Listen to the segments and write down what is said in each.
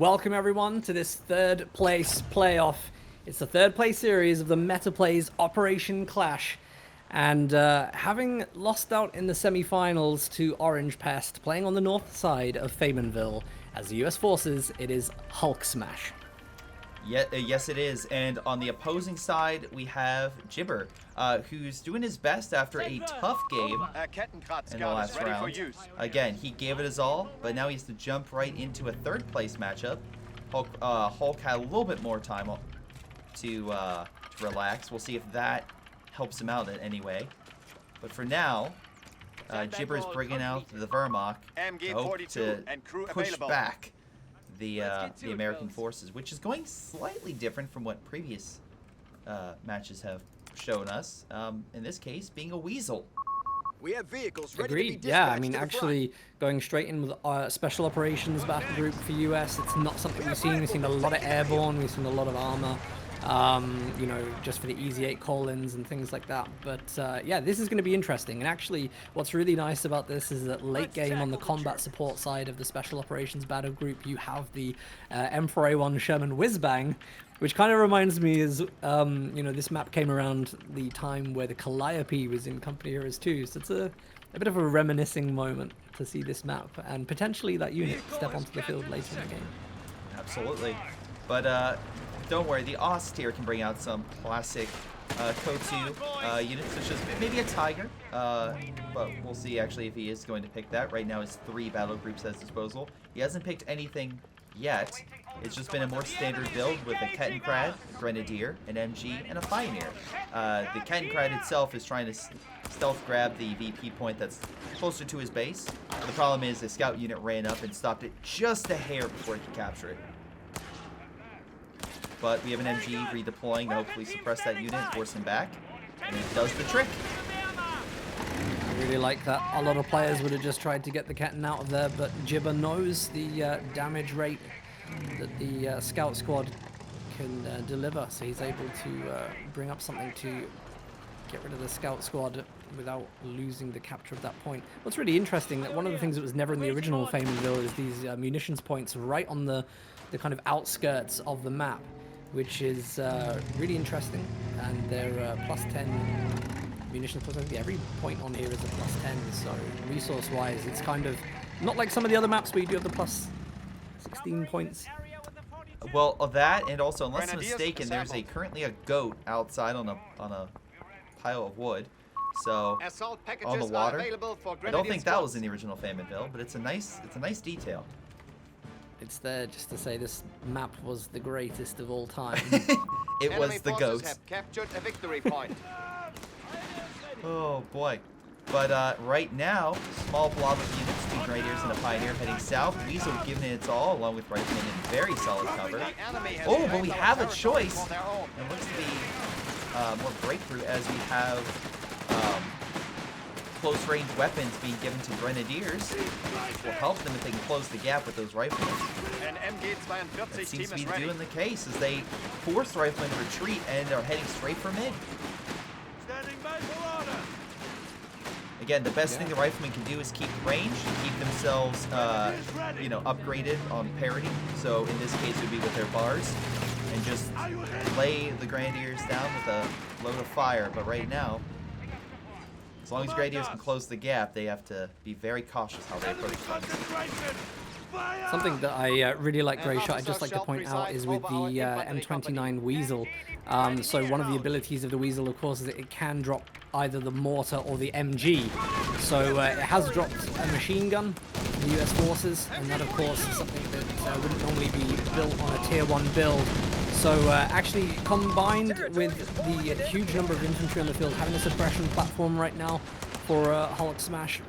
Welcome everyone to this third place playoff. It's the third place series of the MetaPlays Operation Clash. And having lost out in the semi-finals to Orange Pest, playing on the north side of Faymanville as the US Forces, it is HulkSmash. Yes, it is. And on the opposing side, we have Jibber, who's doing his best after a tough game in the last round. Again, he gave it his all, but now he has to jump right into a third place matchup. Hulk had a little bit more time to relax. We'll see if that helps him out in any way. But for now, Jibber's bringing out the Wehrmacht to hope to push back the American forces, which is going slightly different from what previous matches have shown us. In this case, being a weasel. We have vehicles ready Agreed. to be Yeah, I dispatched mean, to the actually going straight in with special operations battle group for US. It's not something we've seen. We've seen a lot of airborne. We've seen a lot of armor. You know, just for the easy 8 call-ins and things like that. But yeah, this is going to be interesting. And actually, what's really nice about this is that late game on the combat support side of the special operations battle group, you have the Emperor A1 Sherman Whizbang, which kind of reminds me is, you know, this map came around the time where the Calliope was in Company Heroes 2. So it's a bit of a reminiscing moment to see this map and potentially that unit step onto the field later in the game. Absolutely. But don't worry, the Oss tier can bring out some classic CoH3 units, such as maybe a Tiger, but we'll see actually if he is going to pick that. Right now his 3 battle groups at his disposal. He hasn't picked anything yet. It's just been a more standard build with a Kettenkrad, a Grenadier, an MG, and a Pioneer. The Kettenkrad itself is trying to stealth grab the VP point that's closer to his base. The problem is the scout unit ran up and stopped it just a hair before he could capture it. But we have an MG redeploying to hopefully suppress that unit and force him back. And it does the trick. I really like that. A lot of players would have just tried to get the Ketten out of there, but Jibber knows the damage rate that the scout squad can deliver. So he's able to bring up something to get rid of the scout squad without losing the capture of that point. What's really interesting, that one of the things that was never in the original Faymanville is these munitions points right on the kind of outskirts of the map, which is really interesting, and they're plus 10 munitions. Plus, I think every point on here is a plus 10, so resource-wise, it's kind of not like some of the other maps where you do have the plus 16 points. Well, that, and also, unless I'm mistaken, there's currently a goat outside on a pile of wood, so on the water. I don't think that was in the original Faymanville, but it's a nice detail. It's there just to say this map was the greatest of all time. It was the ghost. have captured a victory point. Oh boy. But right now, small blob of units, 2 Grenadiers and a Pioneer heading south. Weasel giving it its all, along with Rifleman in very solid cover. Oh, but we have a choice. It looks to be more breakthrough as we have close-range weapons being given to Grenadiers, which will help them if they can close the gap with those Riflemen. That seems to be doing the case as they force Riflemen to retreat and are heading straight for mid. Again, the best thing the Riflemen can do is keep range and keep themselves, you know, upgraded on parity. So in this case, it would be with their bars and just lay the Grenadiers down with a load of fire. But right now, as long as Grenadiers can close the gap, they have to be very cautious how they approach things. Something that I really like Greyshot, I'd just like to point out, is with the M29 Weasel. So one of the abilities of the Weasel, of course, is that it can drop either the mortar or the MG. So it has dropped a machine gun for the US forces, and that, of course, is something that wouldn't normally be built on a tier 1 build. So actually combined with the huge number of infantry on the field, having a suppression platform right now for HulkSmash,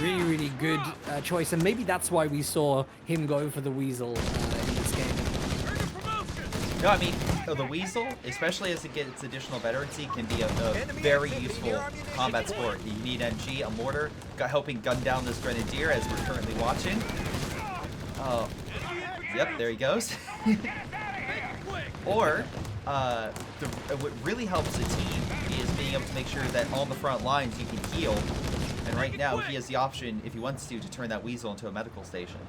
really, really good choice. And maybe that's why we saw him go for the Weasel in this game. No, I mean, the Weasel, especially as it gets additional veterancy, can be a very useful combat sport. You need MG, a mortar, helping gun down this Grenadier as we're currently watching. Oh, yep, there he goes. Or, what really helps the team is being able to make sure that on the front lines you can heal. And right now he has the option, if he wants to turn that Weasel into a medical station.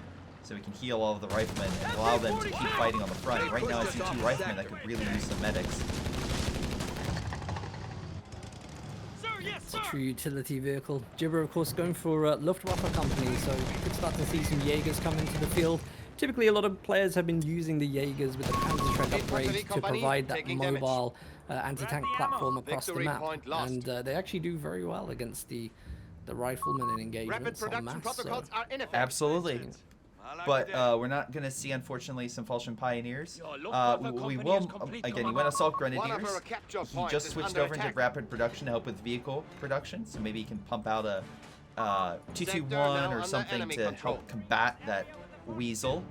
so we can heal all of the riflemen and allow them to keep fighting on the front. Right now I see 2 riflemen that could really use some medics. It's a true utility vehicle. Jibber, of course, going for Luftwaffe company, so you could start to see some Jaegers come into the field. Typically, a lot of players have been using the Jaegers with the Panzerschreck upgrades to provide that mobile anti-tank platform across the map, and they actually do very well against the riflemen in engagements en masse. So. Absolutely. But we're not going to see, unfortunately, some Falchion Pioneers. We will, again, he went Assault Grenadiers. He just switched over into Rapid Production to help with vehicle production, so maybe he can pump out a 221 or something to help combat that Weasel.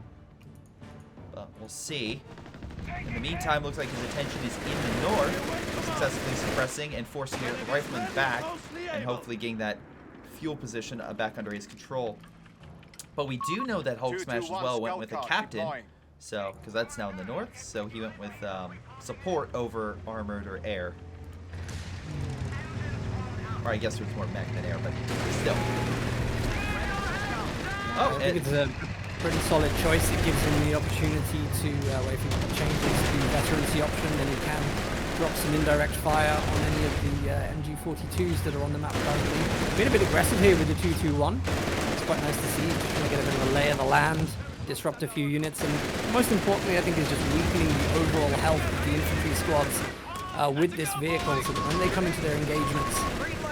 But we'll see. In the meantime, looks like his attention is in the north, successfully suppressing and forcing the rifleman back, and hopefully getting that fuel position back under his control. But we do know that HulkSmash as well went with a captain, so because that's now in the north, so he went with support over armored or air. Or I guess it's more mech than air, but still. Oh, I think it's a pretty solid choice. It gives him the opportunity to, if he changes the veterancy option, then he can drop some indirect fire on any of the MG42s that are on the map currently. Been a bit aggressive here with the 221. It's quite nice to see. Just trying to get a bit of a lay of the land, disrupt a few units, and most importantly, I think, is just weakening the overall health of the infantry squads with this vehicle, so that when they come into their engagements,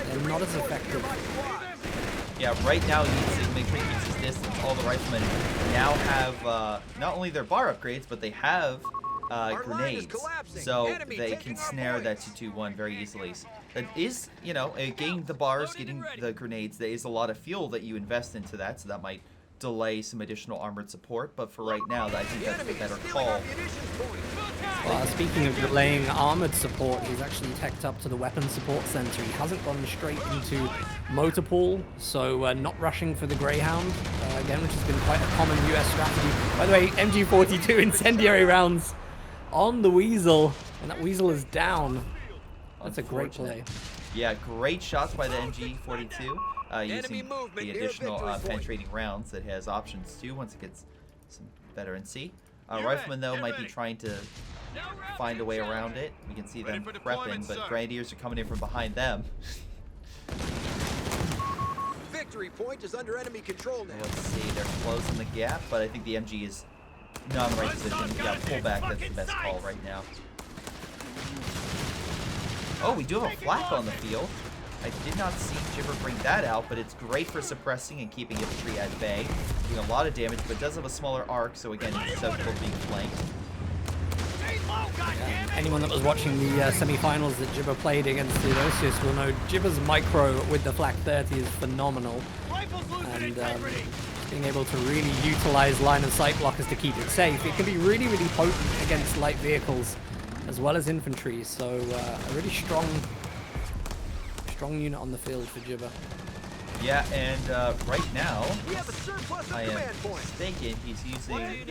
they're not as effective. Yeah, right now he needs to make sure he keeps his distance. All the riflemen now have not only their bar upgrades, but they have grenades, so they can snare that 221 very easily. That is, you know, getting the bars, getting the grenades, there is a lot of fuel that you invest into that, so that might delay some additional armored support, but for right now, I think that's the better call. Speaking of delaying armored support, he's actually teched up to the weapons support center. He hasn't gone straight into motor pool, so not rushing for the Greyhound, again, which has been quite a common US strategy. By the way, MG42 incendiary rounds on the Weasel, and that Weasel is down. That's a great play. Yeah, great shots by the MG42, using the additional penetrating rounds that has options to once it gets some veterancy. Riflemen, though, might be trying to find a way around it. We can see them prepping, but Grenadiers are coming in from behind them. Victory point is under enemy control now. Let's see, they're closing the gap, but I think the MG is not in the right position. Yeah, pull back, that's the best call right now. Oh, we do have a flak on the field. I did not see Jibber bring that out, but it's great for suppressing and keeping infantry at bay. Doing a lot of damage, but it does have a smaller arc, so again, it's susceptible to being flanked. Anyone that was watching the semi-finals that Jibber played against Theodosius will know Jibber's micro with the flak 30 is phenomenal. And being able to really utilize line of sight blockers to keep it safe, it can be really, really potent against light vehicles as well as infantry, so a really strong unit on the field for Jibber. Yeah, and right now, I am mistaken, he's using,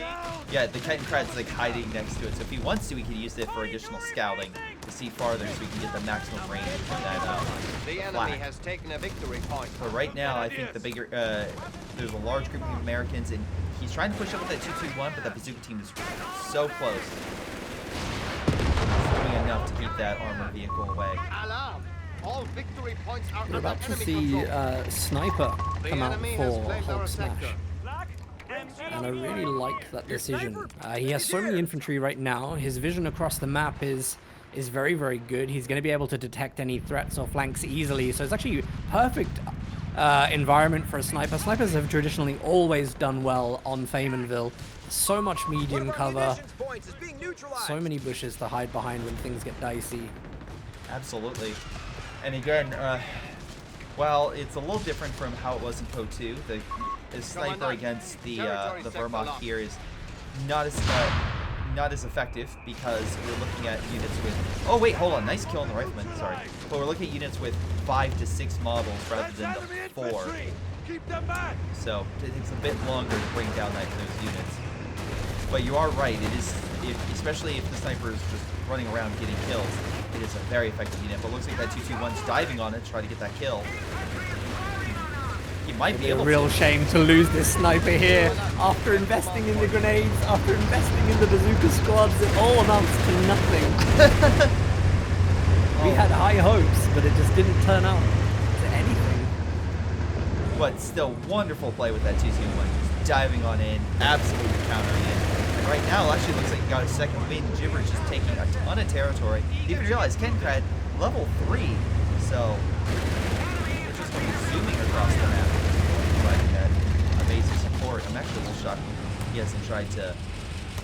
yeah, the Kite and Krat's like hiding next to it, so if he wants to, he can use it for additional scouting to see farther so we can get the maximum range from that The enemy has taken a victory point. But right now, I think the bigger, there's a large group of Americans, and he's trying to push up with that 221, but that bazooka team is so close. It's doing enough to keep that armored vehicle away. Alarm! All victory points are We're about to see Sniper come out for HulkSmash. And I really like that decision. He has so many infantry right now. His vision across the map is very, very good. He's going to be able to detect any threats or flanks easily. So it's actually perfect environment for a sniper. Snipers have traditionally always done well on Faymanville. So much medium cover. So many bushes to hide behind when things get dicey. Absolutely. And again, well, it's a little different from how it was in CoH3. The sniper against the Wehrmacht here is not as effective because we're looking at units with. Oh wait, hold on, nice kill on the rifleman. Sorry, but we're looking at units with 5 to 6 models rather than the 4. So it takes a bit longer to bring down those units. But you are right. It is, especially if the sniper is just running around getting kills. It is a very effective unit, but it looks like that 221's diving on it to try to get that kill. He might be It'd able be a real to. shame to lose this sniper here after investing in the grenades, after investing in the bazooka squads. It all amounts to nothing. We had high hopes, but it just didn't turn out to anything. But still, wonderful play with that 2-2-1. Just diving on in, absolutely countering it. And right now, it actually looks like he got a second win. Jibber just taking a ton of territory. You even realize Kencrad level 3, so we're just going to be zooming across the map. But amazing support. I'm actually a little shocked he hasn't tried to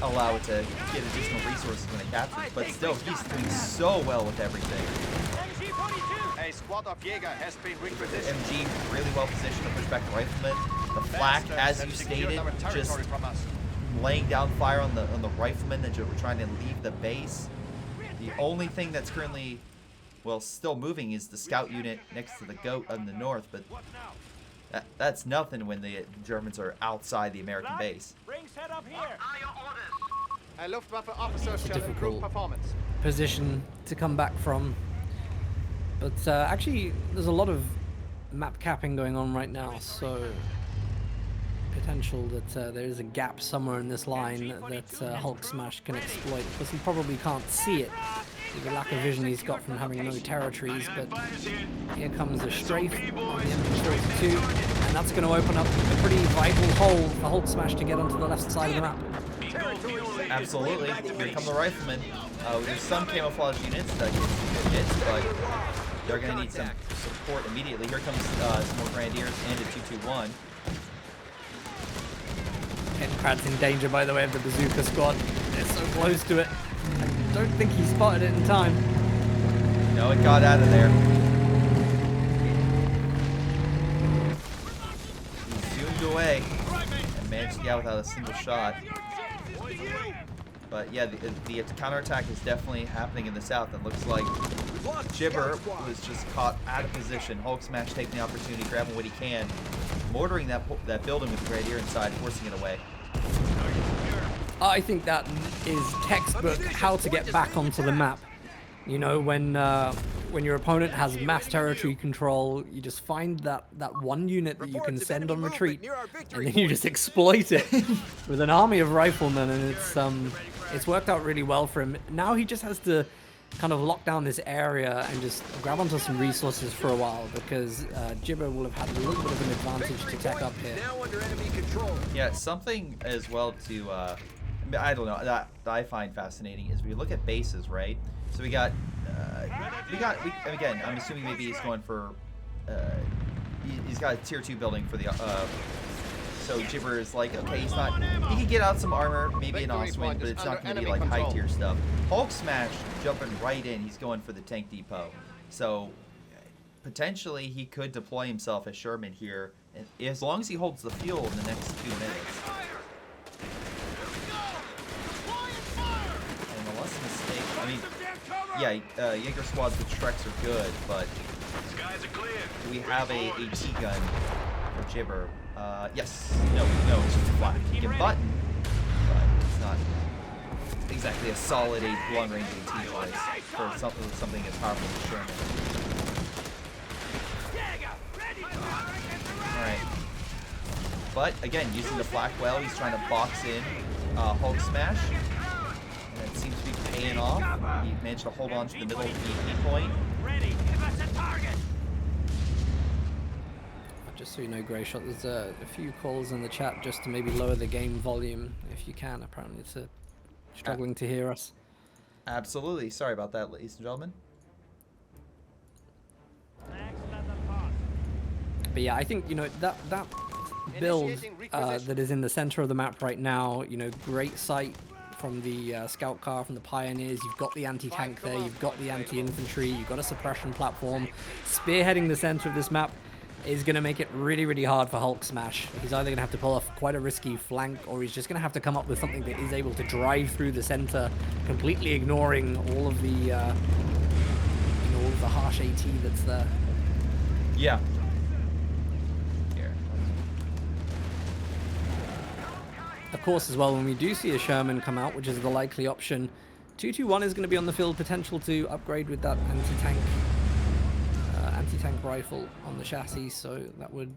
allow it to get additional resources when it captures, but still, he's doing so well with everything. A squad of Jäger has been requisitioned. MG really well positioned to push back the rifleman. The flak, as you stated, just laying down fire on the riflemen that were trying to leave the base. The only thing that's currently, well, still moving is the scout unit next to the goat in the north, but that's nothing when the Germans are outside the American base. A Luftwaffe officer shall improve Difficult performance. position to come back from. But actually, there's a lot of map capping going on right now, so potential that there is a gap somewhere in this line that HulkSmash can exploit, because he probably can't see it with the lack of vision he's got from having no territories. But here comes a strafe on the M42, and that's going to open up a pretty vital hole for HulkSmash to get onto the left side of the map. Absolutely. Here come the riflemen. There's some camouflage units that can hit, but they're going to need some support immediately. Here comes some more Grenadiers and a 2-2-1. Kencrad's in danger, by the way, of the bazooka squad. They're so close to it. I don't think he spotted it in time. No, it got out of there. He zoomed away and managed to get out without a single shot. But yeah, the counterattack is definitely happening in the south. It looks like Jibber was just caught out of position. HulkSmash taking the opportunity, grabbing what he can, mortaring that building with the Grenadier inside, forcing it away. I think that is textbook how to get back onto the map. You know, when your opponent has mass territory control, you just find that one unit that you can send on retreat, and then you just exploit it with an army of riflemen, and it's worked out really well for him. Now he just has to kind of lock down this area and just grab onto some resources for a while, because Jibber will have had a little bit of an advantage to tech up here. Now under enemy control. Yeah, something as well to, I don't know, that I find fascinating is we look at bases, right? So we got, again, I'm assuming maybe he's going for, he's got a tier 2 building for the, so Jibber is like, okay, he can get out some armor, maybe an Oswin, but it's not going to be like high tier stuff. HulkSmash jumping right in, he's going for the tank depot. So potentially he could deploy himself as Sherman here, and as long as he holds the fuel in the next 2 minutes. And unless I'm mistaken, I mean, yeah, Jaeger squads with Shreks are good, but do we have a T-gun for Jibber? Yes. No, it's just a flat button, but it's not exactly a solid long-range AT device for something as powerful as Sherman. Alright. But, again, using the flak well, he's trying to box in HulkSmash, and it seems to be paying off. He managed to hold on to the middle EP point. Just so you know, Greyshot, there's a few calls in the chat just to maybe lower the game volume if you can. Apparently it's struggling to hear us. Absolutely. Sorry about that, ladies and gentlemen. But yeah, I think, you know, that build that is in the center of the map right now, you know, great sight from the scout car, from the pioneers. You've got the anti-tank there, you've got the anti-infantry, you've got a suppression platform. Spearheading the center of this map is going to make it really, really hard for HulkSmash. He's either going to have to pull off quite a risky flank, or he's just going to have to come up with something that is able to drive through the center, completely ignoring all of the, you know, all of the harsh AT that's there. Yeah. Here. Of course, as well, when we do see a Sherman come out, which is the likely option, 221 is going to be on the field, potential to upgrade with that anti-tank anti-tank rifle on the chassis, so that would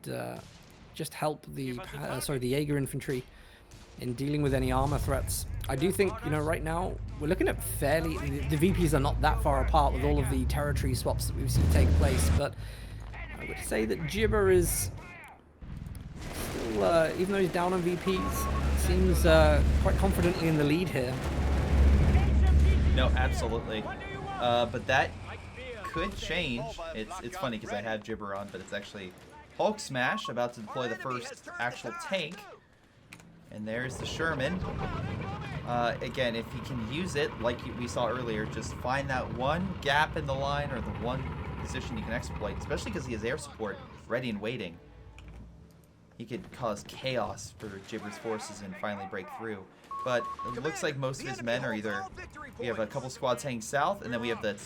just help the the Jaeger infantry in dealing with any armor threats. I do think, you know, right now we're looking at fairly, the VPs are not that far apart with all of the territory swaps that we've seen take place, but I would say that Jibber is still, even though he's down on VPs, seems quite confidently in the lead here. No, absolutely. But that could change. It's funny because I have Jibber on, but it's actually HulkSmash about to deploy the first actual tank. And there's the Sherman. Again, if he can use it, like we saw earlier, just find that one gap in the line or the one position you can exploit, especially because he has air support ready and waiting. He could cause chaos for Jibber's forces and finally break through. But it looks like most of his men are either, we have a couple squads heading south, and then we have that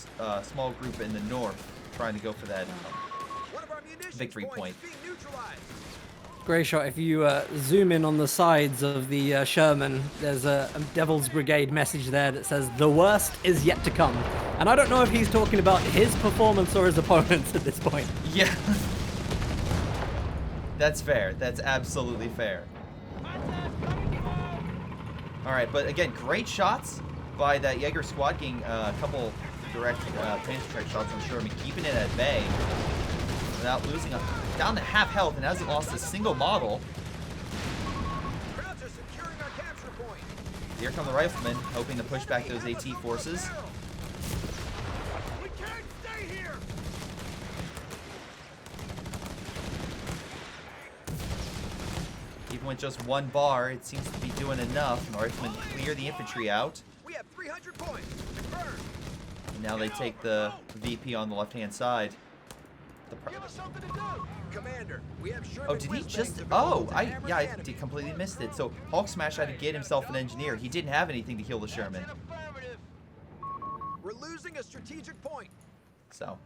small group in the north trying to go for that victory point. Greyshot, if you zoom in on the sides of the Sherman, there's a Devil's Brigade message there that says, "The worst is yet to come." And I don't know if he's talking about his performance or his opponent's at this point. Yeah. That's fair. That's absolutely fair. Alright, but again, great shots by that Jaeger squad, getting a couple direct transfer shots on Sherman, keeping it at bay without losing down to half health, and hasn't lost a single model. Here come the riflemen, hoping to push back those AT forces. Even with just one bar, it seems to be doing enough. And the riflemen clear the infantry out. We have 300 points. And now they take the VP on the left-hand side. Give us something to do. Commander, we have Oh, did he just? Oh, I completely missed it. So HulkSmash had to get himself an engineer. He didn't have anything to heal the Sherman. We're losing a strategic point. So,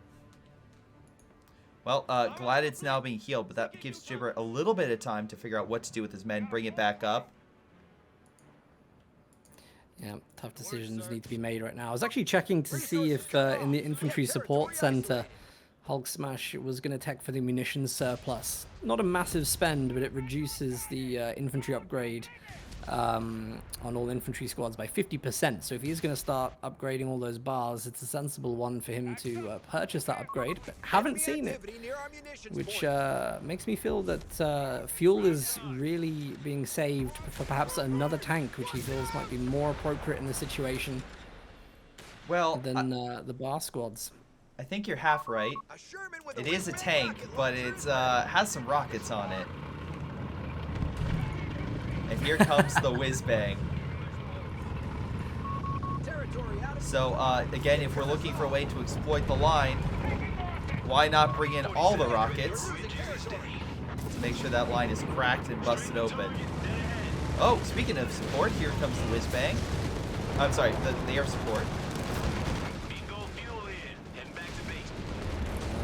well, glad it's now being healed, but that gives Jibber a little bit of time to figure out what to do with his men, bring it back up. Yeah, tough decisions need to be made right now. I was actually checking to see if in the infantry support center, HulkSmash was going to tech for the munitions surplus. Not a massive spend, but it reduces the infantry upgrade on all infantry squads by 50%. So if he's going to start upgrading all those bars, it's a sensible one for him to purchase that upgrade. But haven't seen it, which makes me feel that fuel is really being saved for perhaps another tank, which he feels might be more appropriate in the situation than the bar squads. I think you're half right. It is a tank, but it has some rockets on it. And here comes the whiz-bang. So, again, if we're looking for a way to exploit the line, why not bring in all the rockets to make sure that line is cracked and busted open? Oh, speaking of support, here comes the whiz-bang. I'm sorry, the air support.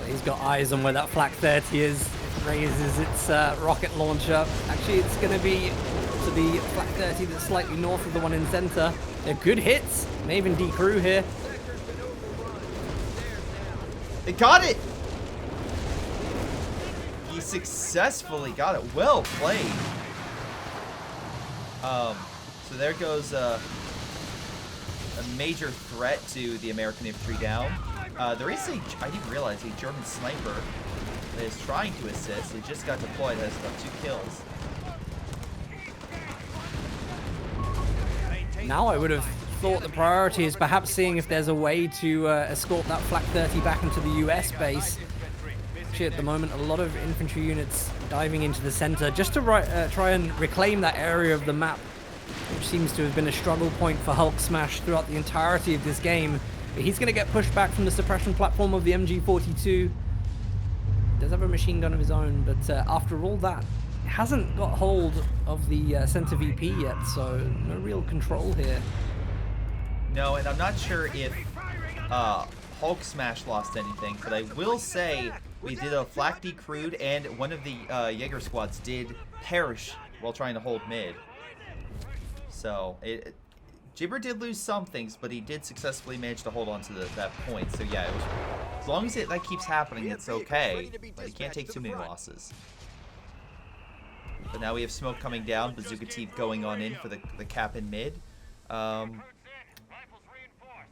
He's got eyes on where that Flak 30 is. It raises its rocket launcher. Actually, it's going to be to the Flak 30 that's slightly north of the one in center. They're good hits. May even decrew here. They got it! He successfully got it. Well played. So there goes a major threat to the American infantry down. There is I didn't realize, a German sniper that is trying to assist. He just got deployed, has about 2 kills. Now I would have thought the priority is perhaps seeing if there's a way to escort that Flak 30 back into the US base. Actually, at the moment, a lot of infantry units diving into the center just to try and reclaim that area of the map, which seems to have been a struggle point for HulkSmash throughout the entirety of this game. But he's going to get pushed back from the suppression platform of the MG42. He does have a machine gun of his own, but after all that, hasn't got hold of the center VP yet, so no real control here. No, and I'm not sure if HulkSmash lost anything, but I will say we did a flak decrewed, and one of the Jaeger squads did perish while trying to hold mid. So Jibber did lose some things, but he did successfully manage to hold on to that point. So yeah, it was, as long as that keeps happening, it's okay. But he can't take too many losses. But now we have smoke coming down. Bazooka Team going on in for the cap in mid. But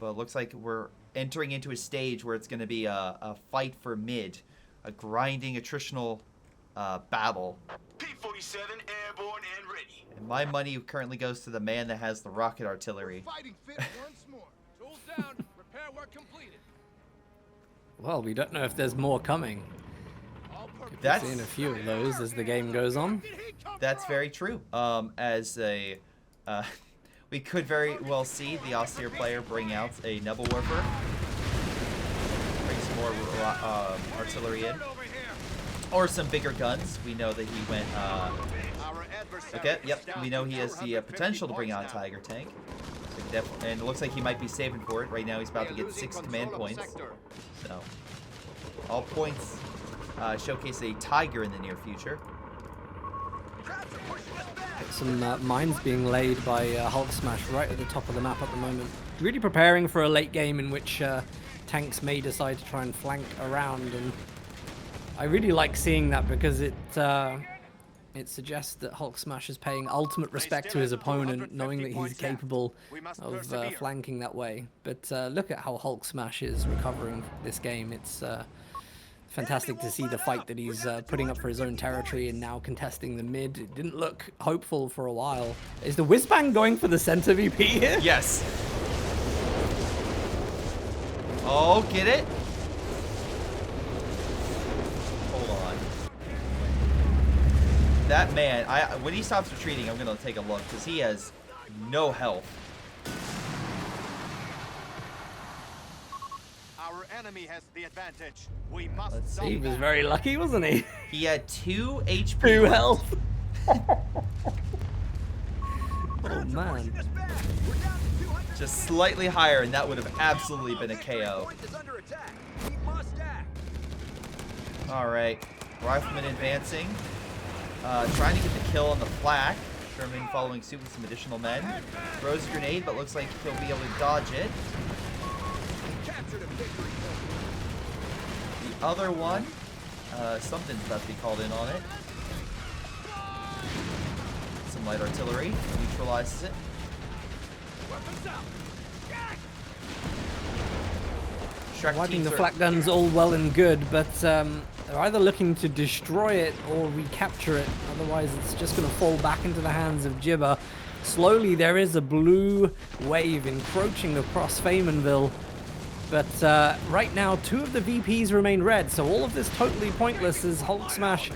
it looks like we're entering into a stage where it's going to be a fight for mid. A grinding, attritional battle. P-47 airborne and ready. And my money currently goes to the man that has the rocket artillery. Fighting fit once more. Tools down. Repair work completed. Well, we don't know if there's more coming. That's Seeing a few of those as the game goes on. That's very true. We could very well see the austere player bring out a Nebelwerfer. Bring some more artillery in. Or some bigger guns. We know that he went, okay, yep, we know he has the potential to bring out a Tiger tank. So and it looks like he might be saving for it. Right now he's about to get 6 command points. So, all points showcase a Tiger in the near future. Some mines being laid by HulkSmash right at the top of the map at the moment. Really preparing for a late game in which tanks may decide to try and flank around, and I really like seeing that because it suggests that HulkSmash is paying ultimate respect to his opponent, knowing that he's capable of flanking that way. But look at how HulkSmash is recovering this game. It's fantastic to see the fight that he's putting up for his own territory and now contesting the mid. It didn't look hopeful for a while. Is the Whizbang going for the center VP here? Yes. Oh, get it? Hold on. That man, when he stops retreating, I'm going to take a look because he has no health. Our enemy has the advantage. We must. Let's see. He was very lucky, wasn't he? He had 2 HP. 2 left. health. Oh man. Just slightly higher, and that would have absolutely been a KO. Alright. Rifleman advancing. Trying to get the kill on the flak. Sherman following suit with some additional men. Throws a grenade, but looks like he'll be able to dodge it. The other one, something's about to be called in on it. Some light artillery neutralizes it. Wiping the flak guns all well and good, but they're either looking to destroy it or recapture it. Otherwise, it's just going to fall back into the hands of Jibber. Slowly, there is a blue wave encroaching across Faymanville. But right now, 2 of the VPs remain red, so all of this totally pointless as HulkSmash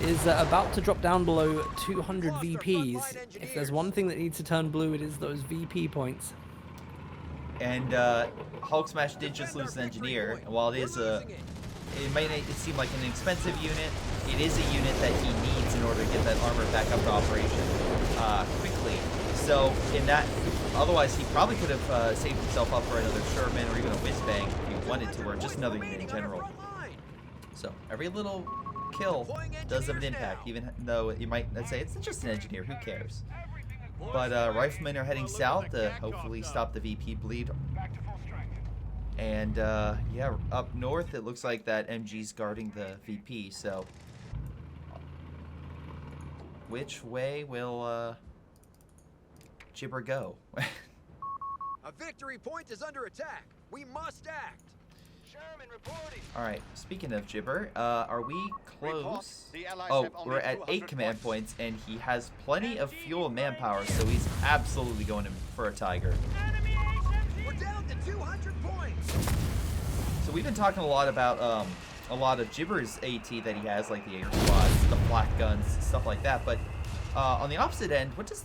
is about to drop down below 200 VPs. If there's one thing that needs to turn blue, it is those VP points. And HulkSmash did just lose an engineer. And while it is it might seem like an expensive unit, it is a unit that he needs in order to get that armor back up to operation quickly. So in that, otherwise he probably could have saved himself up for another Sherman or even a Whizbang if he wanted to, or just another unit in general. So every little kill does have an impact, even though you might say it's just an engineer, who cares? But riflemen are heading south to hopefully stop the VP bleed. And yeah, up north it looks like that MG's guarding the VP, so which way will Jibber go? A victory point is under attack. We must act. Sherman reporting. Alright, speaking of Jibber, are we close? Oh, we're at 8 command points, and he has plenty of fuel and manpower, so he's absolutely going in for a Tiger. We're down to 200 points. So we've been talking a lot about a lot of Jibber's AT that he has, like the air squads, the flak guns, stuff like that. But on the opposite end, what does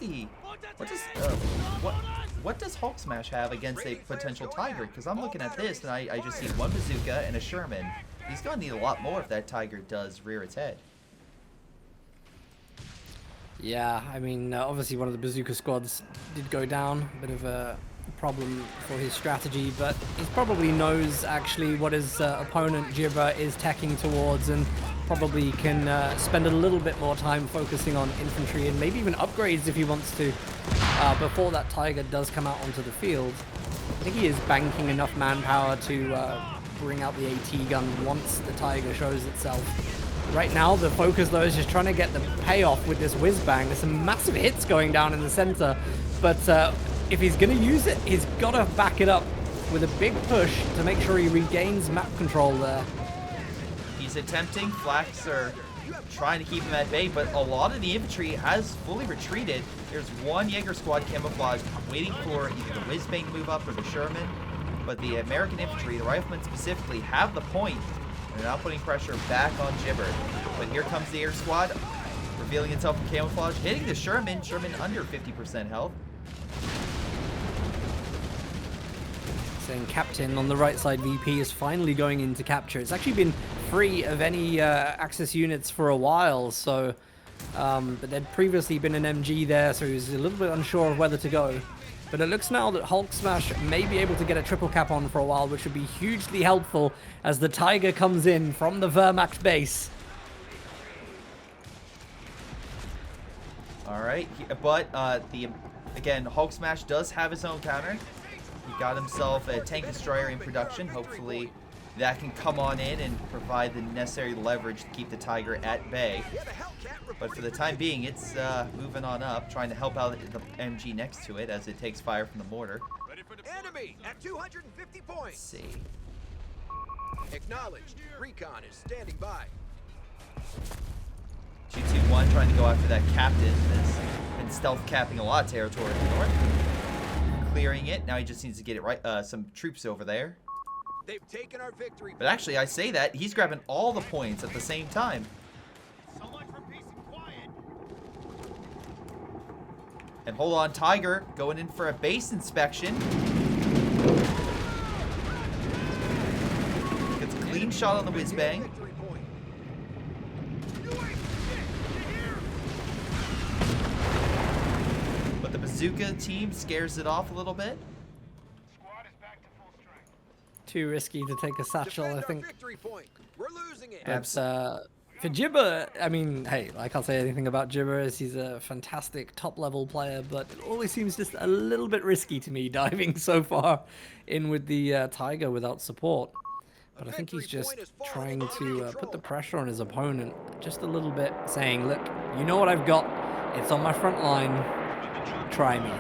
HulkSmash have against a potential Tiger? Because I'm looking at this and I just see 1 bazooka and a Sherman. He's gonna need a lot more if that Tiger does rear its head. Yeah, I mean, obviously one of the bazooka squads did go down, a bit of a problem for his strategy, but he probably knows actually what his opponent Jibber is tacking towards, and probably can spend a little bit more time focusing on infantry and maybe even upgrades if he wants to. before that Tiger does come out onto the field. I think he is banking enough manpower to bring out the AT gun once the Tiger shows itself. Right now, the focus though is just trying to get the payoff with this whiz bang. There's some massive hits going down in the center, but if he's going to use it, he's got to back it up with a big push to make sure he regains map control there. He's attempting. Flax are trying to keep him at bay, but a lot of the infantry has fully retreated. There's one Jaeger squad camouflage waiting for either the whiz bang to move up or the Sherman, but the American infantry, the riflemen specifically, have the point. They're now putting pressure back on Jibber. But here comes the air squad, revealing itself in camouflage, hitting the Sherman. Sherman under 50% health. Saying Captain on the right side, VP is finally going into capture. It's actually been free of any Axis units for a while, so but there'd previously been an MG there, so he was a little bit unsure of whether to go. But it looks now that HulkSmash may be able to get a triple cap on for a while, which would be hugely helpful as the Tiger comes in from the Wehrmacht base. All right, but again, HulkSmash does have his own counter. He got himself a tank destroyer in production. Hopefully that can come on in and provide the necessary leverage to keep the Tiger at bay. But for the time being, it's moving on up, trying to help out the MG next to it as it takes fire from the mortar. Enemy at 250 points. Let's see. Acknowledged. Recon is standing by. 2-2-1 trying to go after that captain that's been stealth capping a lot of territory in the north. Clearing it. Now he just needs to get it right. Some troops over there. They've taken our victory. But actually, I say that he's grabbing all the points at the same time. And hold on, Tiger going in for a base inspection. Gets a clean shot on the whiz bang. But the bazooka team scares it off a little bit. Too risky to take a satchel, I think. We're losing it. But for Jibber, I mean, hey, I can't say anything about Jibber as he's a fantastic top-level player, but it always seems just a little bit risky to me diving so far in with the Tiger without support. But I think he's just trying to put the pressure on his opponent just a little bit, saying, look, you know what I've got. It's on my front line. Try me.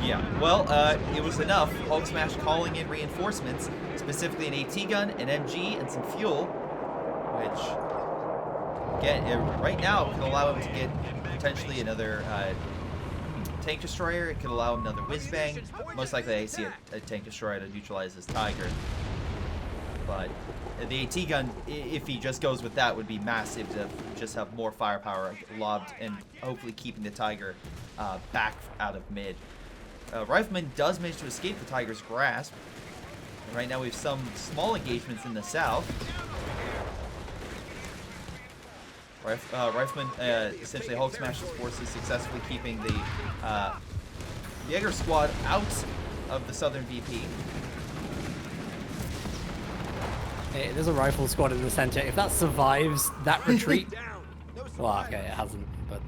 Yeah, well, it was enough. HulkSmash calling in reinforcements, specifically an AT gun, an MG, and some fuel, which, again, right now can allow him to get potentially another tank destroyer. It could allow him another whiz bang. Most likely, I see a tank destroyer to neutralize this Tiger. But the AT gun, if he just goes with that, would be massive to just have more firepower lobbed and hopefully keeping the Tiger back out of mid. Rifleman does manage to escape the Tiger's grasp. And right now we have some small engagements in the south. Rifleman, essentially HulkSmash's forces successfully keeping the Jaeger squad out of the southern VP. Hey, there's a rifle squad in the center. If that survives that retreat, well, okay, it hasn't, but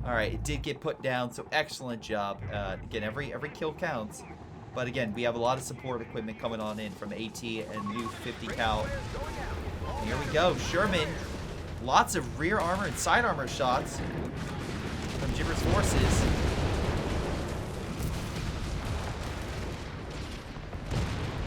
all right, it did get put down, so excellent job. Again, every kill counts. But again, we have a lot of support equipment coming on in from AT and new 50 cal. And here we go, Sherman. Lots of rear armor and side armor shots from Jibber's forces.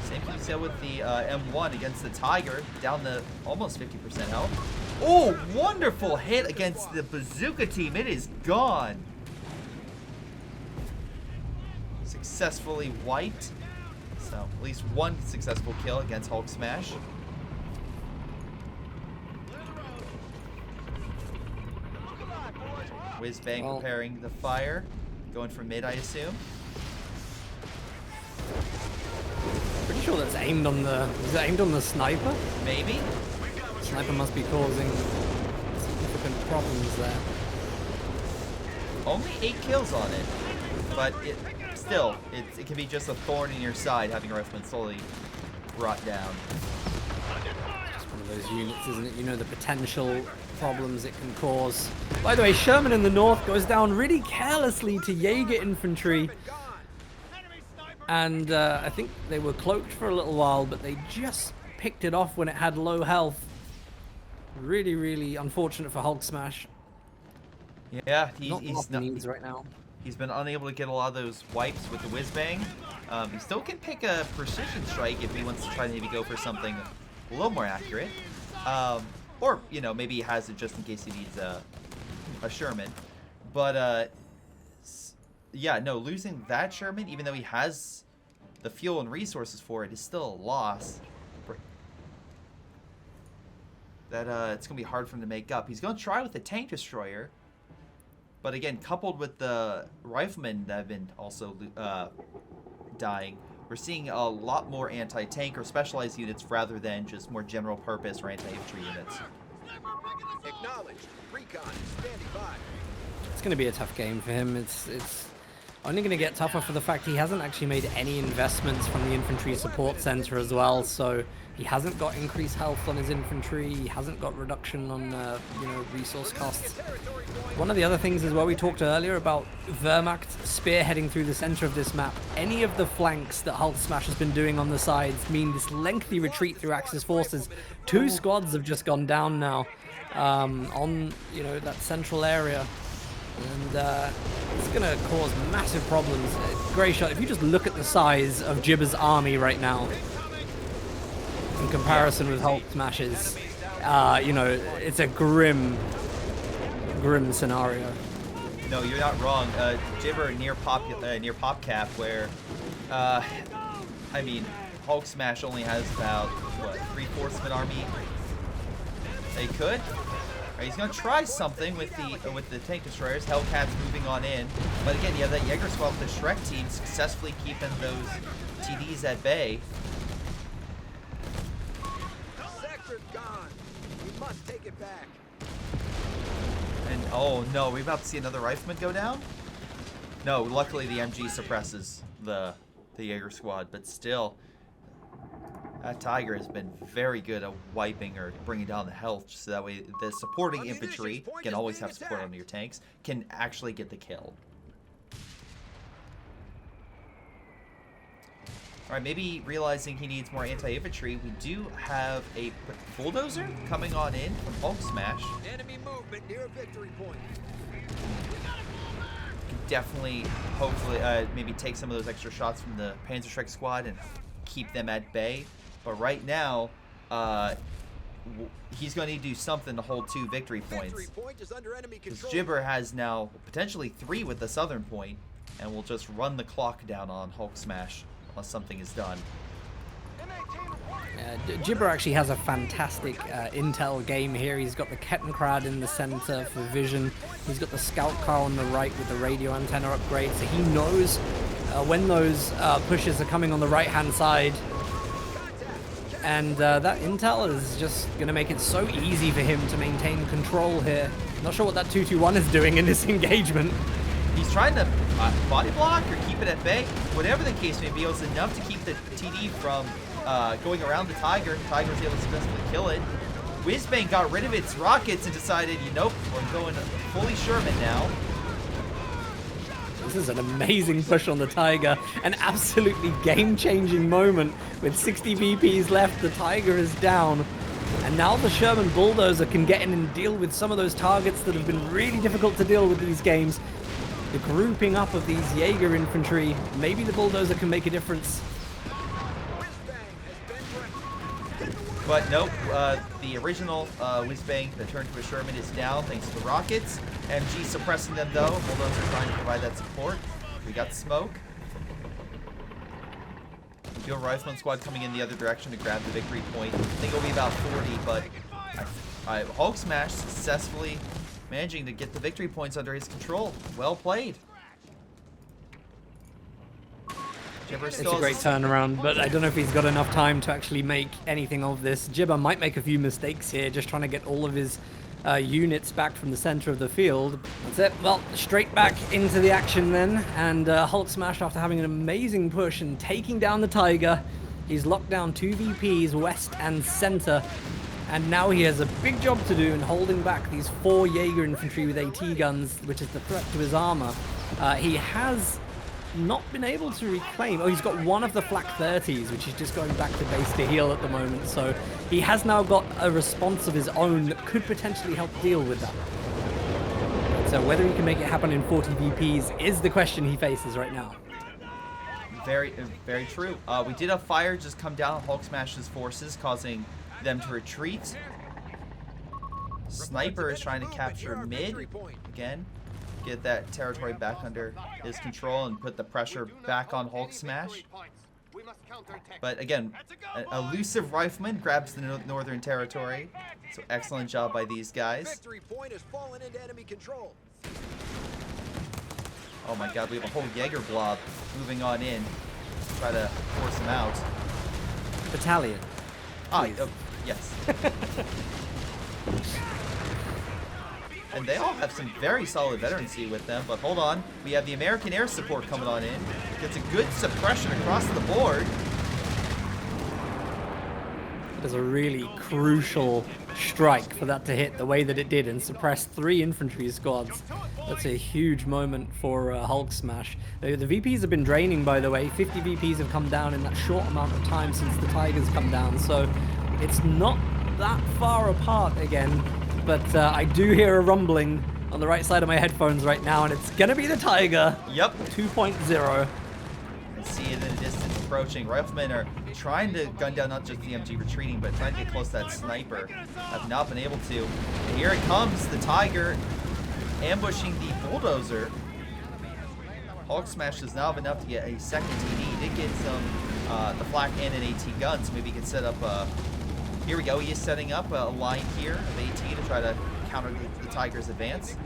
Same thing we said with the M1 against the Tiger, down to almost 50% health. Oh, wonderful hit against the bazooka team. It is gone. Successfully wiped. So at least one successful kill against HulkSmash. Whizbang preparing the fire. Going for mid, I assume. pretty sure that's aimed on the... Is it aimed on the sniper? Maybe. Sniper must be causing significant problems there. Only 8 kills on it, but it can be just a thorn in your side having a rifleman slowly rot down. It's one of those units, isn't it? You know the potential problems it can cause. By the way, Sherman in the north goes down really carelessly to Jaeger infantry. And I think they were cloaked for a little while, but they just picked it off when it had low health. Really, really unfortunate for HulkSmash. Yeah, He's not needs right now. He's been unable to get a lot of those wipes with the whiz bang. He still can pick a precision strike if he wants to try to maybe go for something a little more accurate. Or, you know, maybe he has it just in case he needs a Sherman. But, yeah, no, losing that Sherman, even though he has the fuel and resources for it, is still a loss. That it's going to be hard for him to make up. He's going to try with the tank destroyer. But again, coupled with the riflemen that have been also dying, we're seeing a lot more anti-tank or specialized units rather than just more general purpose or anti-infantry units. Acknowledged. Recon standing by. It's going to be a tough game for him. It's only going to get tougher for the fact he hasn't actually made any investments from the infantry support center as well. So he hasn't got increased health on his infantry. He hasn't got reduction on you know, resource costs. One of the other things as well we talked earlier about Wehrmacht spearheading through the center of this map. Any of the flanks that HulkSmash has been doing on the sides mean this lengthy retreat through Axis forces. 2 squads have just gone down now on, you know, that central area. And it's going to cause massive problems. Greyshot, if you just look at the size of Jibber's army right now, in comparison with HulkSmash's, you know, it's a grim scenario. No, you're not wrong. Jibber near pop cap, where, I mean, HulkSmash only has about, what, 3/4 of an army? They could. Right, he's gonna try something with the tank destroyers. Hellcat's moving on in, but again, you have that Jaeger squad with the Shrek team successfully keeping those TDs at bay. Sector's gone. We must take it back. And oh no, we're about to see another rifleman go down. No, luckily the MG suppresses the Jaeger squad, but still. That Tiger has been very good at wiping or bringing down the health, so that way the supporting infantry can always have support on your tanks, can actually get the kill. Alright, maybe realizing he needs more anti-infantry, we do have a bulldozer coming on in from HulkSmash. Enemy movement near victory point. Can definitely, hopefully, maybe take some of those extra shots from the Panzerschreck squad and keep them at bay. But right now, he's going to need to do something to hold 2 victory points. Because Jibber has now potentially 3 with the southern point, and will just run the clock down on HulkSmash unless something is done. Jibber actually has a fantastic intel game here. He's got the Kettenkrad in the center for vision. He's got the scout car on the right with the radio antenna upgrade, so he knows when those pushes are coming on the right-hand side. And that intel is just going to make it so easy for him to maintain control here. Not sure what that 221 is doing in this engagement. He's trying to body block or keep it at bay. Whatever the case may be, it was enough to keep the TD from going around the Tiger. The Tiger was able to successfully kill it. Whizbang got rid of its rockets and decided, you know, we're going fully Sherman now. This is an amazing push on the Tiger. An absolutely game-changing moment. With 60 VPs left, the Tiger is down. And now the Sherman Bulldozer can get in and deal with some of those targets that have been really difficult to deal with these games. The grouping up of these Jaeger infantry. Maybe the Bulldozer can make a difference. But nope, the original Whizbang that turned to a Sherman is down thanks to the rockets. MG suppressing them though. Bulldozer trying to provide that support. We got smoke. Field Rifleman squad coming in the other direction to grab the victory point. I think it'll be about 40, but HulkSmash successfully managing to get the victory points under his control. Well played. It's a great turnaround, but I don't know if he's got enough time to actually make anything of this. Jibber might make a few mistakes here, just trying to get all of his units back from the center of the field. That's it. Well, straight back into the action then, and HulkSmash, after having an amazing push and taking down the Tiger, he's locked down 2 VPs, west and center, And now he has a big job to do in holding back these 4 Jaeger infantry with AT guns, which is the threat to his armor. He has not been able to reclaim. Oh, he's got one of the flak 30s, which is just going back to base to heal at the moment. So he has now got a response of his own that could potentially help deal with that. So whether he can make it happen in 40 VPs is the question he faces right now. Very true. We did have fire just come down on HulkSmash's forces, causing them to retreat. Sniper is trying to capture mid again, get that territory back under his control and put the pressure back on HulkSmash. But again, an elusive rifleman grabs the northern territory. So excellent job by these guys. Victory point has fallen into enemy control. Oh my god, we have a whole Jaeger blob moving on in to try to force him out. Battalion. Ah, yes. And they all have some very solid veterancy with them, but hold on. We have the American air support coming on in. Gets a good suppression across the board. It was a really crucial strike for that to hit the way that it did and suppress 3 infantry squads. That's a huge moment for HulkSmash. The VPs have been draining, by the way. 50 VPs have come down in that short amount of time since the Tigers come down, so it's not that far apart again. But I do hear a rumbling on the right side of my headphones right now, and it's gonna be the Tiger. Yep. 2.0. I see it in the distance approaching. Riflemen are trying to gun down not just the MG retreating, but trying to get close to that sniper. Have not been able to. And here it comes, the Tiger ambushing the bulldozer. HulkSmash does now have enough to get a second TD. He did get some the flak and an AT gun, so maybe he can set up here we go. He is setting up a line here of AT to try to counter the Tiger's advance.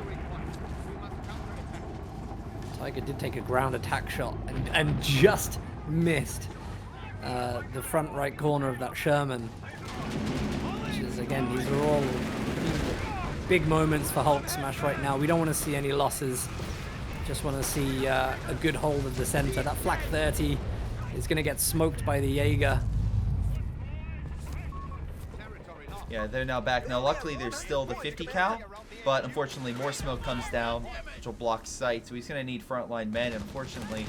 Tiger did take a ground attack shot and just missed the front right corner of that Sherman. Which is, again, these are all big moments for HulkSmash right now. We don't want to see any losses. Just want to see a good hold of the center. That flak 30 is going to get smoked by the Jaeger. Yeah, they're now back. Now, luckily, there's still the 50 cal, but unfortunately, more smoke comes down, which will block sight. So he's going to need frontline men. Unfortunately,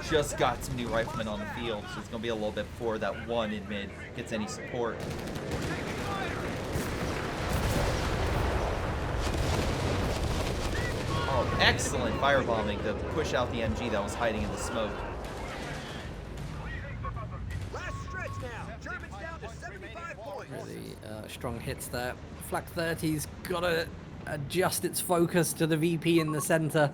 just got some new riflemen on the field, so it's going to be a little bit before that one in mid gets any support. Oh, excellent firebombing to push out the MG that was hiding in the smoke. Really strong hits there. Flak 30's got to adjust its focus to the VP in the center.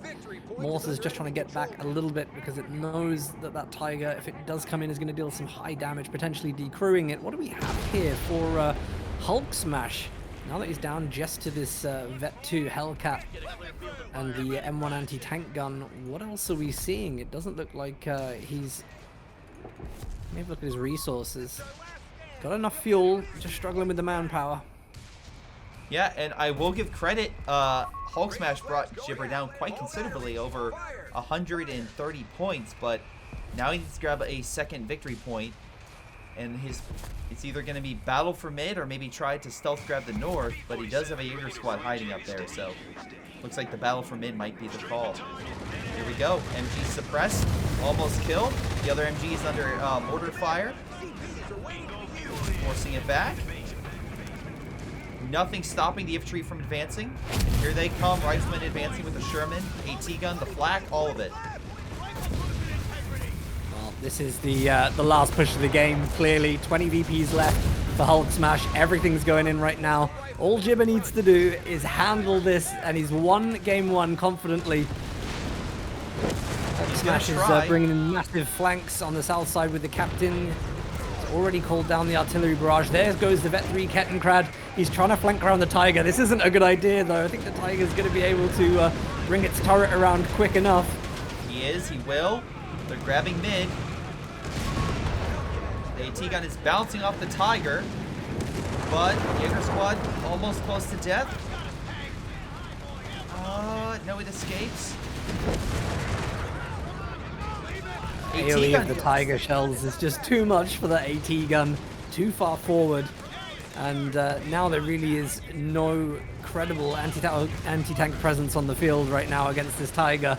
Mortar's just trying to get back a little bit because it knows that that Tiger, if it does come in, is going to deal some high damage, potentially decrewing it. What do we have here for HulkSmash? Now that he's down just to this Vet 2 Hellcat and the M1 anti-tank gun, what else are we seeing? It doesn't look like he's... Maybe look at his resources. Got enough fuel, just struggling with the manpower. Yeah, and I will give credit. HulkSmash brought Jibber down quite considerably, over 130 points, but now he needs to grab a second victory point, and it's either going to be battle for mid or maybe try to stealth grab the north, but he does have a Jaeger squad hiding up there, so looks like the battle for mid might be the call. Here we go. MG suppressed, almost killed. The other MG is under mortar fire, forcing it back. Nothing stopping the infantry from advancing. And here they come, riflemen advancing with the Sherman, AT gun, the flak, all of it. Well, this is the last push of the game, clearly. 20 VPs left for HulkSmash. Everything's going in right now. All Jibber needs to do is handle this, and he's won game one confidently. HulkSmash is bringing in massive flanks on the south side with the captain. Already called down the artillery barrage. There goes the Vet 3 Kettenkrad. He's trying to flank around the Tiger. This isn't a good idea, though. I think the Tiger's going to be able to bring its turret around quick enough. He is. He will. They're grabbing mid. The AT gun is bouncing off the Tiger, but Jaeger squad almost close to death. No, it escapes. AoE of the Tiger shells is just too much for the AT gun. too far forward. And now there really is no credible anti-tank presence on the field right now against this Tiger.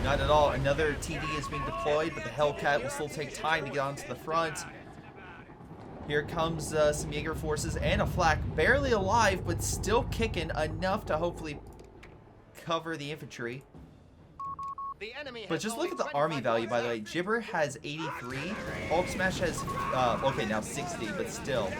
Not at all. Another TD is being deployed, but the Hellcat will still take time to get onto the front. Here comes some Jaeger forces and a flak, barely alive, but still kicking enough to hopefully cover the infantry. But just look at the army value, by the way. Jibber has 83. HulkSmash has, okay, now 60, but still.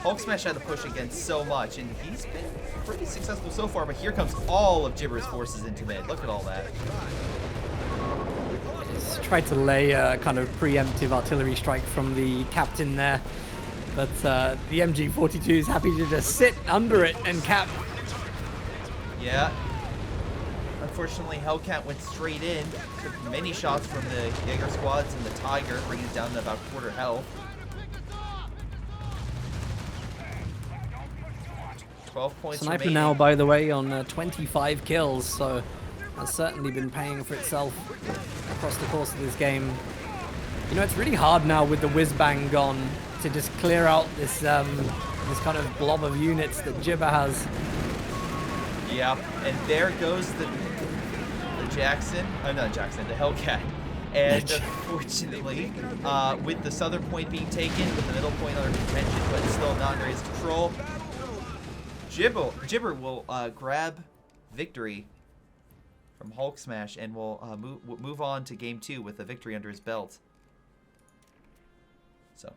HulkSmash had to push against so much, and he's been pretty successful so far, but here comes all of Jibber's forces into mid. Look at all that. He's tried to lay a kind of preemptive artillery strike from the captain there, but the MG42 is happy to just sit under it and cap. Yeah. Unfortunately, Hellcat went straight in, took many shots from the Jaeger squads and the Tiger, bringing it down to about quarter health. 12 points Sniper remaining. now, by the way, on 25 kills, so has certainly been paying for itself across the course of this game. You know, it's really hard now with the whiz-bang gone to just clear out this this kind of blob of units that Jibber has. Yeah, and there goes the Jackson, oh not Jackson, the Hellcat. And unfortunately, with the southern point being taken, with the middle point under contention, but still not under his control, Jibber will grab victory from HulkSmash and will move on to game 2 with a victory under his belt. So,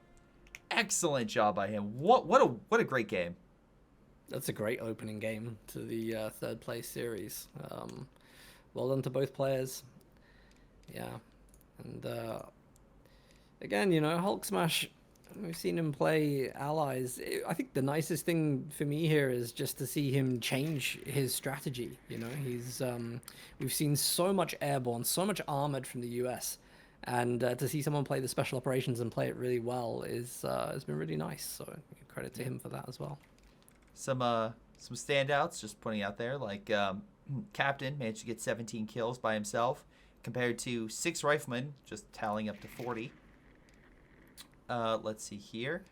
excellent job by him. What a great game. That's a great opening game to the third place series. Well done to both players. Yeah, and again, you know, HulkSmash, we've seen him play allies. I think the nicest thing for me here is just to see him change his strategy. You know, he's we've seen so much airborne, so much armored from the US, and to see someone play the special operations and play it really well is has been really nice. So credit to him for that as well. Some standouts, just pointing out there, like Captain managed to get 17 kills by himself, compared to 6 Riflemen, just tallying up to 40. Let's see here.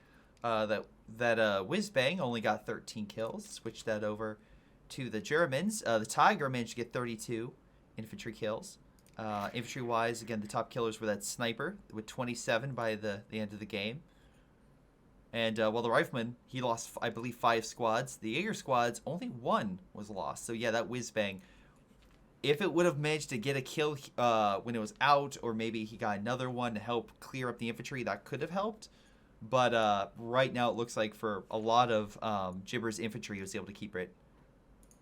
That Whiz-Bang only got 13 kills. Switch that over to the Germans. The Tiger managed to get 32 infantry kills. Infantry-wise, again, the top killers were that Sniper with 27 by the end of the game. And while the Rifleman, he lost, I believe, 5 squads. The Jaeger squads, only 1 was lost. So yeah, that Whiz-Bang, if it would have managed to get a kill when it was out, or maybe he got another one to help clear up the infantry, that could have helped. But right now it looks like for a lot of Jibber's infantry, he was able to keep it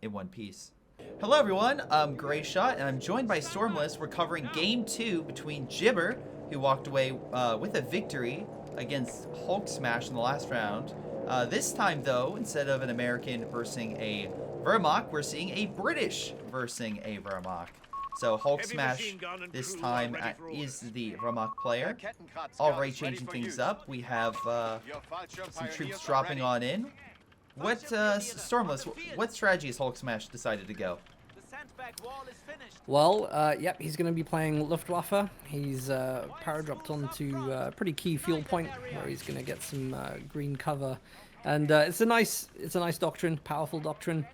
in one piece. Hello everyone, I'm Greyshot, and I'm joined by Stormless. We're covering Game 2 between Jibber, who walked away with a victory against HulkSmash in the last round. This time, though, instead of an American versing a Wehrmacht, we're seeing a British versing a Wehrmacht. So HulkSmash this time is the Wehrmacht player. Already changing things up. We have some troops dropping on in. What, Stormless, what strategy has HulkSmash decided to go? Well, yep, he's going to be playing Luftwaffe. He's paradropped onto a pretty key fuel point where he's going to get some green cover, and it's a nice doctrine, powerful doctrine.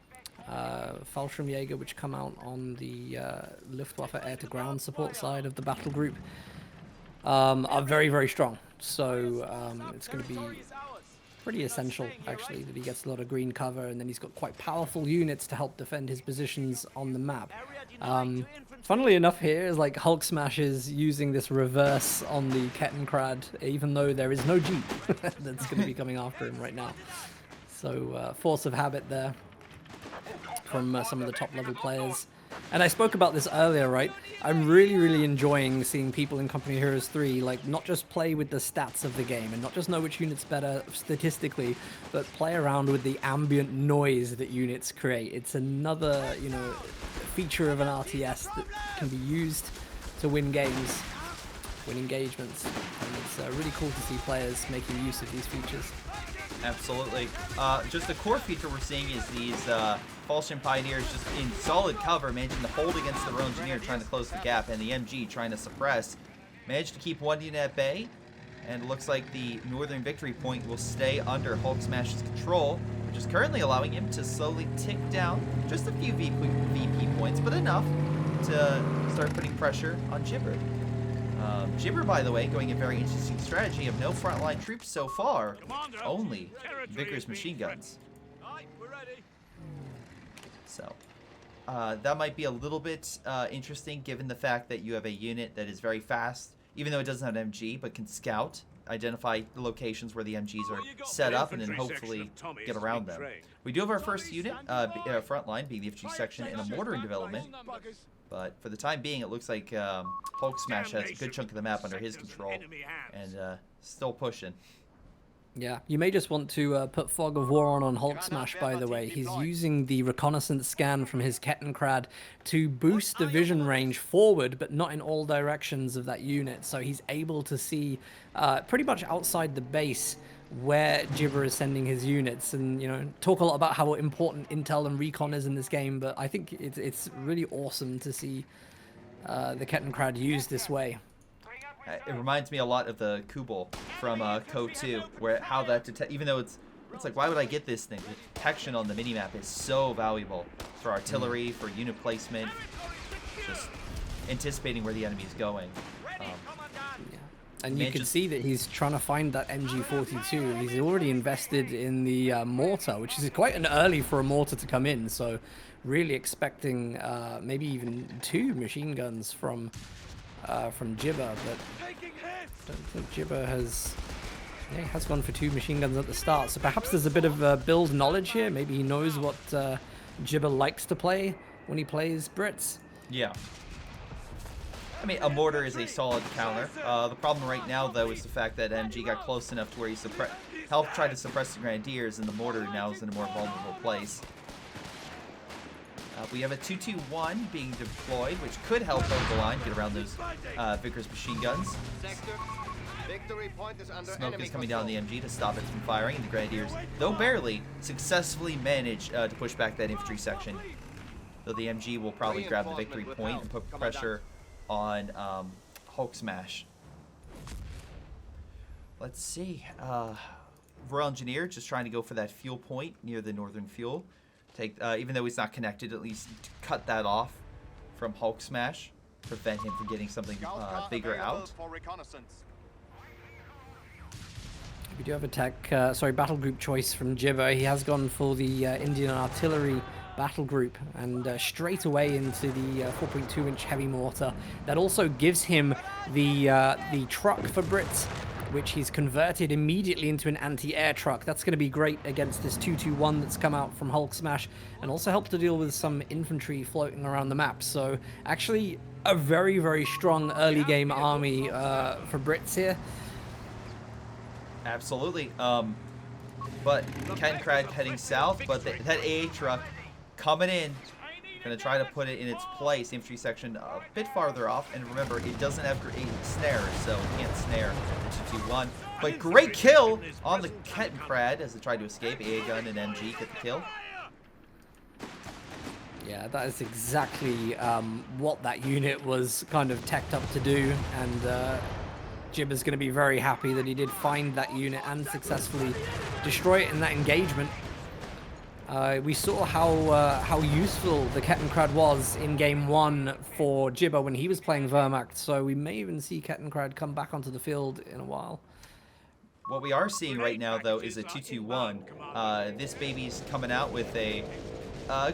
Fallschirmjäger, which come out on the Luftwaffe air-to-ground support side of the battle group, are very, very strong. So it's going to be pretty essential, actually, that he gets a lot of green cover, and then he's got quite powerful units to help defend his positions on the map. Funnily enough, here is like HulkSmash is using this reverse on the Kettenkrad, even though there is no Jeep that's going to be coming after him right now. So force of habit there from some of the top level players. And I spoke about this earlier, right? I'm really, really enjoying seeing people in Company Heroes 3, like, not just play with the stats of the game and not just know which unit's better statistically, but play around with the ambient noise that units create. It's another, you know, feature of an RTS that can be used to win games, win engagements. And it's really cool to see players making use of these features. Absolutely. Just the core feature we're seeing is these Fallschirm Pioneers just in solid cover, managing to hold against the Royal Engineer, trying to close the gap, and the MG trying to suppress, managed to keep one unit at bay, and it looks like the northern victory point will stay under HulkSmash's control, which is currently allowing him to slowly tick down just a few VP points, but enough to start putting pressure on Jibber. Jibber, by the way, going a very interesting strategy of no frontline troops so far, only Vickers machine guns. So, that might be a little bit interesting given the fact that you have a unit that is very fast, even though it doesn't have MG, but can scout, identify the locations where the MGs are set up, and then hopefully get around them. We do have our first unit, frontline, being the infantry section, in a mortar in development. But for the time being, it looks like HulkSmash has a good chunk of the map under his control, and still pushing. Yeah, you may just want to put Fog of War on HulkSmash, by the way. He's using the reconnaissance scan from his Kettenkrad to boost the vision range forward, but not in all directions of that unit. So he's able to see pretty much outside the base where Jibber is sending his units, and, you know, talk a lot about how important intel and recon is in this game, but I think it's really awesome to see the Kettenkrad used this way. It reminds me a lot of the Kubel from CoH3, where how that even though it's like, why would I get this thing? The detection on the minimap is so valuable for artillery, for unit placement, just anticipating where the enemy is going. And you can see that he's trying to find that MG42. He's already invested in the mortar, which is quite an early for a mortar to come in. So really expecting maybe even 2 machine guns from Jibber. But I don't think Jibber has... Yeah, he has gone for 2 machine guns at the start. So perhaps there's a bit of build knowledge here. Maybe he knows what Jibber likes to play when he plays Brits. Yeah. I mean, a mortar is a solid counter. The problem right now, though, is the fact that MG got close enough to where he helped try to suppress the Grenadiers, and the mortar now is in a more vulnerable place. We have a 2-2-1 being deployed, which could help hold the line, get around those Vickers machine guns. Smoke is coming down the MG to stop it from firing, and the Grenadiers, though barely, successfully manage to push back that infantry section. Though the MG will probably grab the victory point and put pressure on HulkSmash. Let's see. Royal Engineer just trying to go for that fuel point near the northern fuel. Even though he's not connected, at least cut that off from HulkSmash, prevent him from getting something bigger out. We do have a battle group choice from Jibber. He has gone for the Indian artillery battle group, and straight away into the 4.2-inch heavy mortar. That also gives him the truck for Brits, which he's converted immediately into an anti-air truck. That's going to be great against this 2-2-1 that's come out from HulkSmash, and also help to deal with some infantry floating around the map. So actually a very, very strong early game army for Brits here. Absolutely. But Kettenkrad heading south, but that AA truck coming in, gonna try to put it in its place. Infantry section a bit farther off, and remember, it doesn't have a snare, so it can't snare the 2-2-1. But great kill on the Kettenkrad as it tried to escape. AA gun and MG get the kill. Yeah, that is exactly what that unit was kind of teched up to do, and Jibber's going to be very happy that he did find that unit and successfully destroy it in that engagement. We saw how useful the Kettenkrad was in game 1 for Jibber when he was playing Wehrmacht, so we may even see Kettenkrad come back onto the field in a while. What we are seeing right now, though, is a 2-2-1. This baby's coming out with a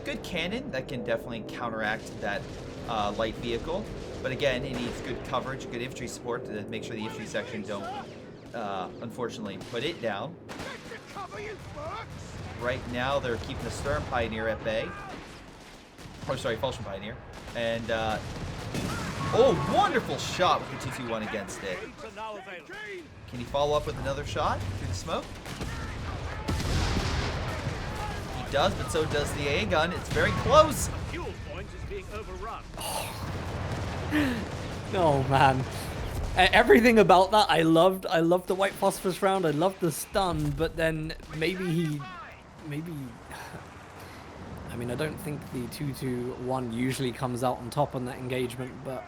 good cannon that can definitely counteract that light vehicle. But again, it needs good coverage, good infantry support to make sure the infantry section don't, unfortunately, put it down. Right now, they're keeping the Stern Pioneer at bay. Oh, sorry, Falchion Pioneer. And, oh, wonderful shot with the 2-2-1 against it. Can he follow up with another shot through the smoke? He does, but so does the AA gun. It's very close. Oh man, everything about that I loved. I loved the white phosphorus round. I loved the stun, but then maybe I mean, I don't think the 2-2-1 usually comes out on top on that engagement, but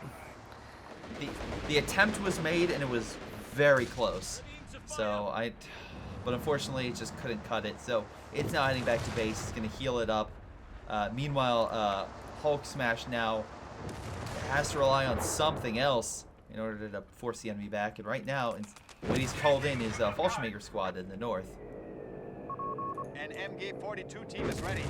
the attempt was made and it was very close. So but unfortunately it just couldn't cut it. So it's now heading back to base. It's gonna heal it up. Meanwhile, HulkSmash now has to rely on something else in order to force the enemy back. And right now, what he's called in is Fallschirmjäger squad in the north. An MG42 team is ready.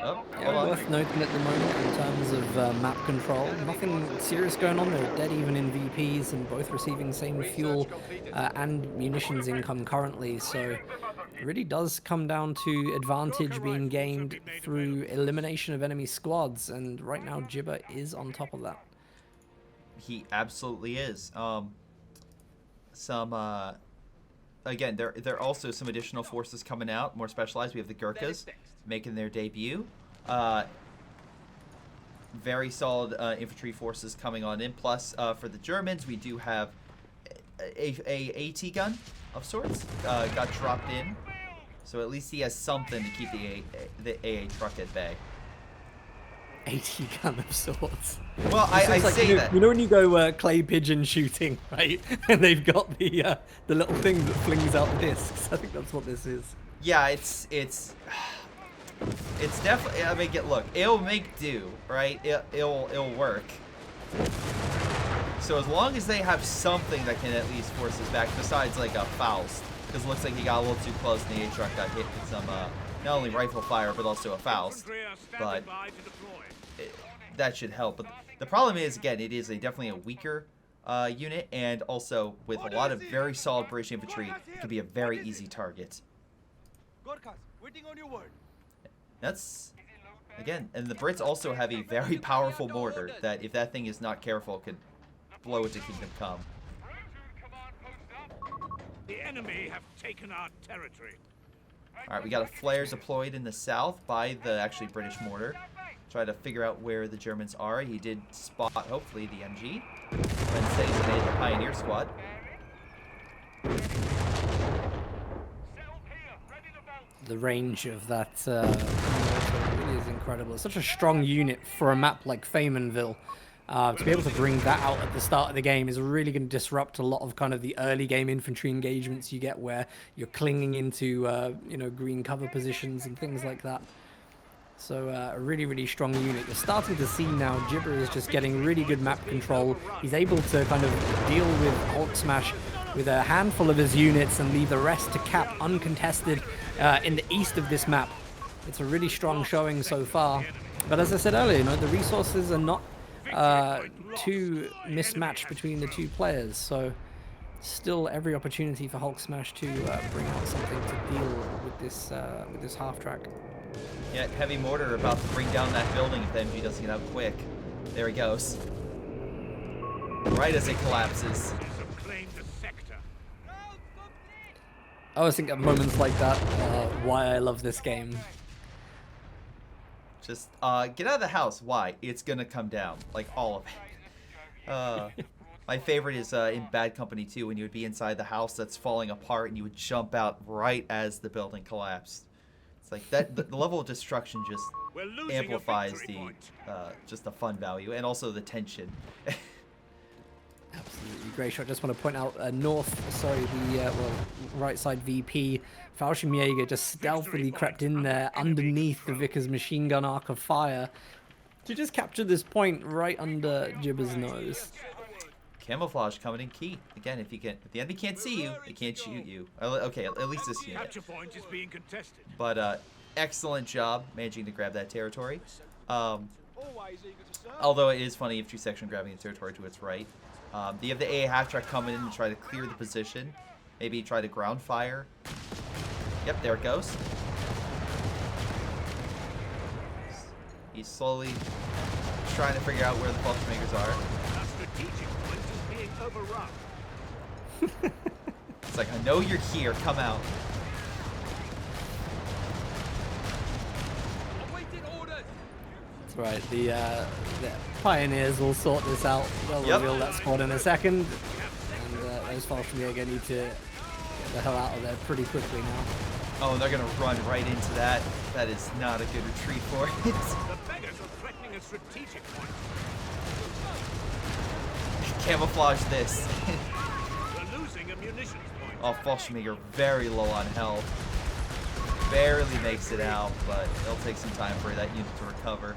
Oh, Yeah, worth noting at the moment in terms of map control, nothing serious going on. They're dead even in VPs and both receiving same fuel and munitions income currently. So it really does come down to advantage being gained through elimination of enemy squads. And right now, Jibber is on top of that. He absolutely is. Again, there are also some additional forces coming out, more specialized. We have the Gurkhas making their debut. Very solid infantry forces coming on in. Plus, for the Germans, we do have a AT gun of sorts. Got dropped in, so at least he has something to keep the AA truck at bay. AT gun of sorts. Well, I like, say that. You know when you go clay pigeon shooting, right? And they've got the little thing that flings out the discs. I think that's what this is. Yeah, it's definitely. I mean, look, it'll make do, right? It'll work. So as long as they have something that can at least force us back, besides like a Faust, because it looks like he got a little too close and the A truck got hit with some not only rifle fire but also a Faust. But that should help. But the problem is, again, it is definitely a weaker unit, and also with a lot of very solid British infantry, it can be a very easy target. That's, again, and the Brits also have a very powerful mortar that, if that thing is not careful, could blow it to Kingdom Come. The enemy have taken our territory. All right, we got a flare deployed in the south by the actually British mortar. Try to figure out where the Germans are. He did spot, hopefully, the MG. And says he made the Pioneer squad. The range of that really is incredible. It's such a strong unit for a map like Faymanville. To be able to bring that out at the start of the game is really going to disrupt a lot of kind of the early game infantry engagements you get, where you're clinging into you know, green cover positions and things like that. So a really, really strong unit. You're starting to see now Jibber is just getting really good map control. He's able to kind of deal with HulkSmash with a handful of his units and leave the rest to cap uncontested in the east of this map. It's a really strong showing so far. But as I said earlier, you know, the resources are not too mismatched between the two players. So still every opportunity for HulkSmash to bring out something to deal with this half track. Yeah, heavy mortar about to bring down that building if the MG doesn't get out quick. There he goes. Right as it collapses. I always think at moments like that, why I love this game. Just get out of the house. Why? It's gonna come down, like all of it. My favorite is in Bad Company 2, when you would be inside the house that's falling apart and you would jump out right as the building collapsed. It's like that. The level of destruction just amplifies the just the fun value and also the tension. Absolutely. Greyshot, just want to point out the right side VP, Fallschirmjäger just stealthily crept in there underneath the Vickers machine gun arc of fire to just capture this point right under Jibber's nose. Camouflage coming in key. Again, if the enemy can't see you, they can't shoot you. Okay, at least this unit. But excellent job managing to grab that territory. Although it is funny, infantry section grabbing the territory to its right. You have the AA half track coming in and try to clear the position. Maybe try to ground fire. Yep, there it goes. He's slowly trying to figure out where the Folkvard are. It's like, I know you're here, come out. That's right, the Pioneers will sort this out. They'll reveal that squad in a second. And those Fallschirmjäger need to get the hell out of there pretty quickly now. Oh, and they're going to run right into that. That is not a good retreat for it. The beggars are threatening a strategic point. camouflage this. We're losing a munitions point. Oh, Folkvard very low on health. Barely makes it out, but it'll take some time for that unit to recover.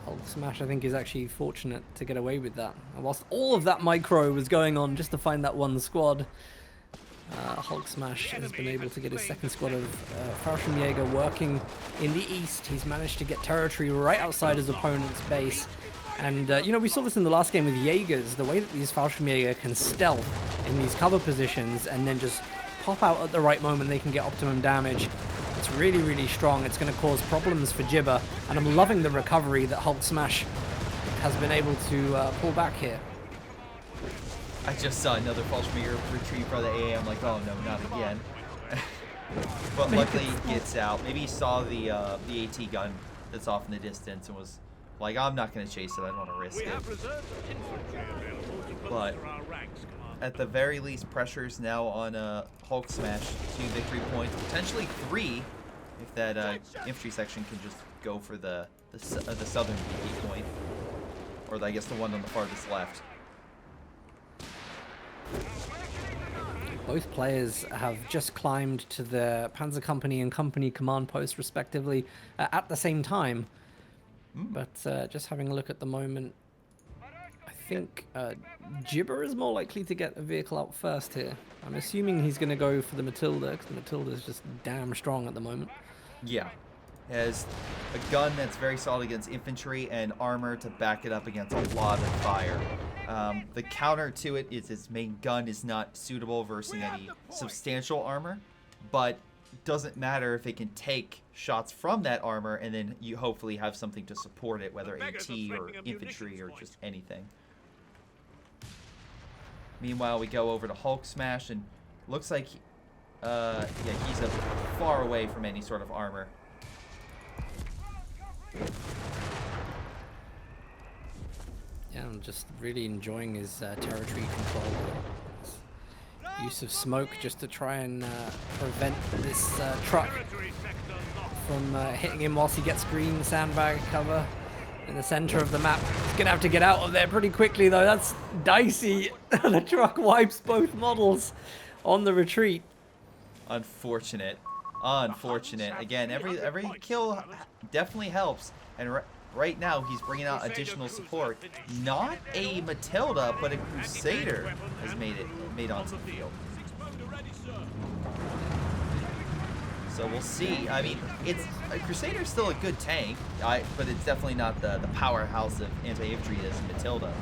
HulkSmash, I think, is actually fortunate to get away with that. And whilst all of that micro was going on just to find that one squad, HulkSmash has been able to get his second squad of Fallschirmjäger working in the east. He's managed to get territory right outside his opponent's base. And, you know, we saw this in the last game with Jaegers, the way that these Fallschirmjäger can stealth in these cover positions and then just pop out at the right moment. They can get optimum damage. It's really, really strong. It's going to cause problems for Jibber, and I'm loving the recovery that HulkSmash has been able to pull back here. I just saw another Folkvard retreat for the AA. I'm like, oh no, not again. But luckily he gets out. Maybe he saw the AT gun that's off in the distance and was like, I'm not going to chase it. I don't want to risk it. But at the very least, pressure's now on HulkSmash. 2 victory points, potentially 3, if that infantry section can just go for the southern BP point, or I guess the one on the farthest left. Both players have just climbed to the Panzer Company and Company command post, respectively, at the same time. But just having a look at the moment, I think Jibber is more likely to get a vehicle out first here. I'm assuming he's going to go for the Matilda, because the Matilda is just damn strong at the moment. Yeah. Has a gun that's very solid against infantry and armor to back it up against a lot of fire. The counter to it is its main gun is not suitable versus any substantial armor, but doesn't matter if it can take shots from that armor and then you hopefully have something to support it, whether AT or infantry or just anything. Meanwhile, we go over to HulkSmash and looks like yeah, he's far away from any sort of armor. Yeah, I'm just really enjoying his territory control. His use of smoke just to try and prevent this truck from hitting him whilst he gets green sandbag cover in the center of the map. He's gonna have to get out of there pretty quickly though. That's dicey. The truck wipes both models on the retreat. Unfortunate. Unfortunate. Again, every kill definitely helps, and right now he's bringing out additional support. Not a Matilda, but a Crusader has made onto the field. So we'll see. I mean, a Crusader's still a good tank, but it's definitely not the powerhouse of anti-infantry as Matilda,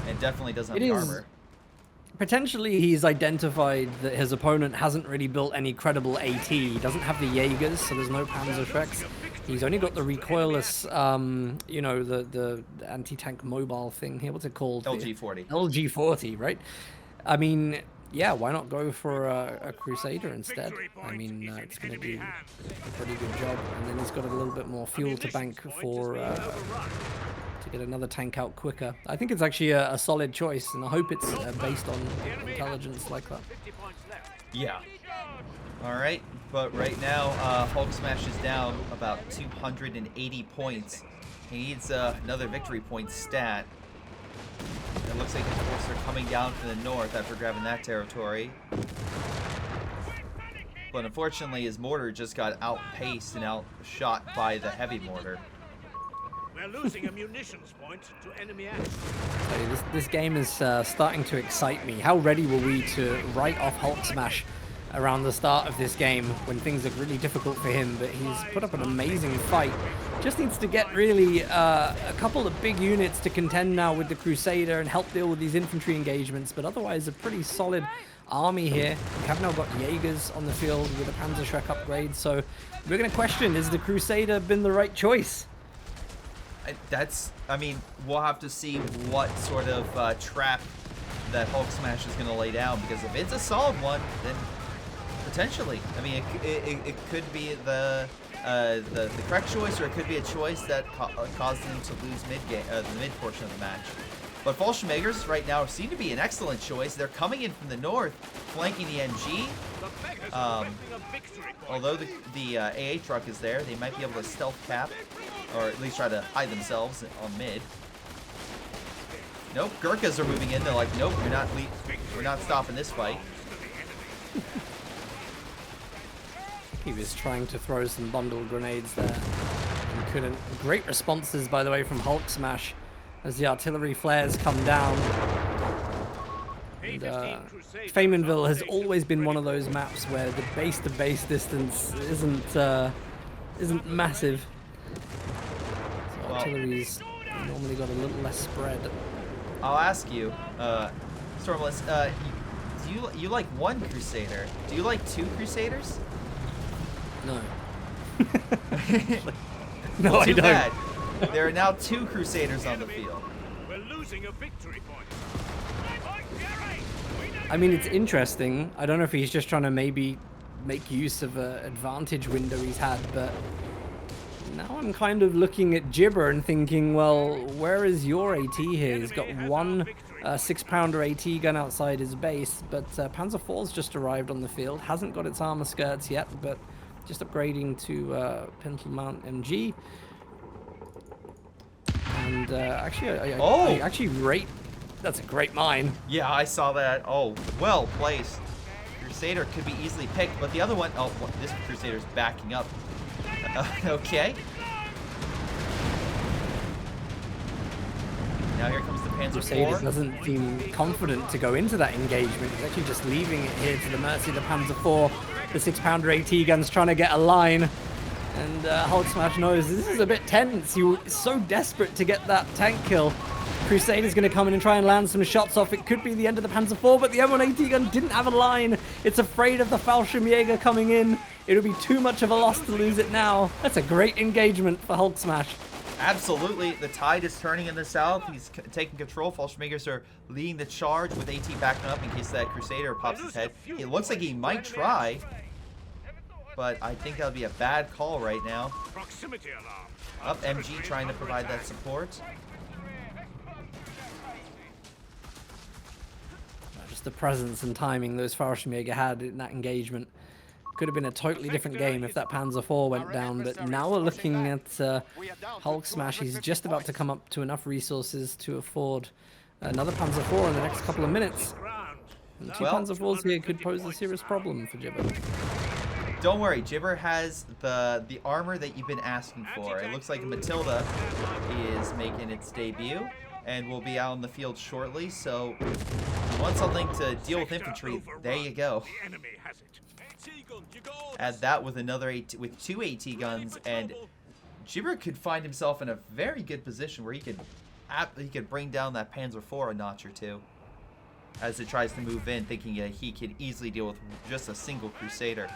and definitely doesn't have the armor. Potentially, he's identified that his opponent hasn't really built any credible AT. He doesn't have the Jaegers, so there's no Panzerschrecks. He's only got the recoilless, you know, the anti-tank mobile thing here. What's it called? LG-40. LG-40, right? I mean, yeah, why not go for a Crusader instead? I mean, it's going to do a pretty good job. And then he's got a little bit more fuel to bank for... to get another tank out quicker. I think it's actually a solid choice, and I hope it's based on intelligence like that. Yeah. All right, but right now, HulkSmash is down about 280 points. He needs another victory point stat. It looks like his forces are coming down from the north after grabbing that territory. But unfortunately, his mortar just got outpaced and outshot by the heavy mortar. We're losing a munitions point to enemy action. This game is starting to excite me. How ready were we to write off HulkSmash around the start of this game when things are really difficult for him? But he's put up an amazing fight. Just needs to get really a couple of big units to contend now with the Crusader and help deal with these infantry engagements. But otherwise, a pretty solid army here. We have now got Jaegers on the field with a Panzerschreck upgrade. So we're going to question, has the Crusader been the right choice? I mean, we'll have to see what sort of trap that HulkSmash is going to lay down, because if it's a solid one, then potentially, I mean, it could be the correct choice, or it could be a choice that caused him to lose the mid portion of the match. But Fallschirmjägers right now seem to be an excellent choice. They're coming in from the north, flanking the MG. Although the AA truck is there, they might be able to stealth cap, or at least try to hide themselves on mid. Nope, Gurkhas are moving in. They're like, nope, we're not stopping this fight. He was trying to throw some bundle grenades there and couldn't. Great responses, by the way, from HulkSmash as the artillery flares come down. And, Faymanville has always been one of those maps where the base-to-base distance isn't massive. So artillery's normally got a little less spread. I'll ask you, Stormless, do you like one Crusader? Do you like two Crusaders? No. No, well, too I don't. bad. There are now two Crusaders on the field. We're losing a victory point. I mean, it's interesting. I don't know if he's just trying to maybe make use of an advantage window he's had, but now I'm kind of looking at Jibber and thinking, well, where is your AT here? He's got one 6-pounder AT gun outside his base, but Panzer IV's just arrived on the field. Hasn't got its armor skirts yet, but just upgrading to Pintle Mount MG. And actually, I actually rate... That's a great mine. Yeah, I saw that. Oh, well placed. Crusader could be easily picked, but the other one... Oh, well, this Crusader's backing up. Okay. Now here comes the Panzer Crusader IV. doesn't seem confident to go into that engagement. He's actually just leaving it here to the mercy of the Panzer IV. The 6-pounder AT gun's trying to get a line. And HulkSmash knows this is a bit tense. He was so desperate to get that tank kill. Crusader's going to come in and try and land some shots off. It could be the end of the Panzer IV, but the M1 AT gun didn't have a line. It's afraid of the Fallschirmjäger coming in. It'll be too much of a loss to lose it now. That's a great engagement for HulkSmash. Absolutely. The tide is turning in the south. He's taking control. Fallschirmjägers are leading the charge with AT backing up in case that Crusader pops his head. It looks like he might try, but I think that'll be a bad call right now. Proximity alarm. Up, MG trying to provide that support. Just the presence and timing those Fallschirmjäger had in that engagement. Could have been a totally different game if that Panzer IV went down, but now we're looking at HulkSmash. He's just about to come up to enough resources to afford another Panzer IV in the next couple of minutes. And two Panzer IVs here could pose a serious problem for Jibber. Don't worry, Jibber has the armor that you've been asking for. It looks like Matilda is making its debut and will be out on the field shortly, so if you want something to deal with infantry, there you go. Add that with with two AT guns, and Jibber could find himself in a very good position where he could bring down that Panzer IV a notch or two as it tries to move in, thinking that he could easily deal with just a single Crusader.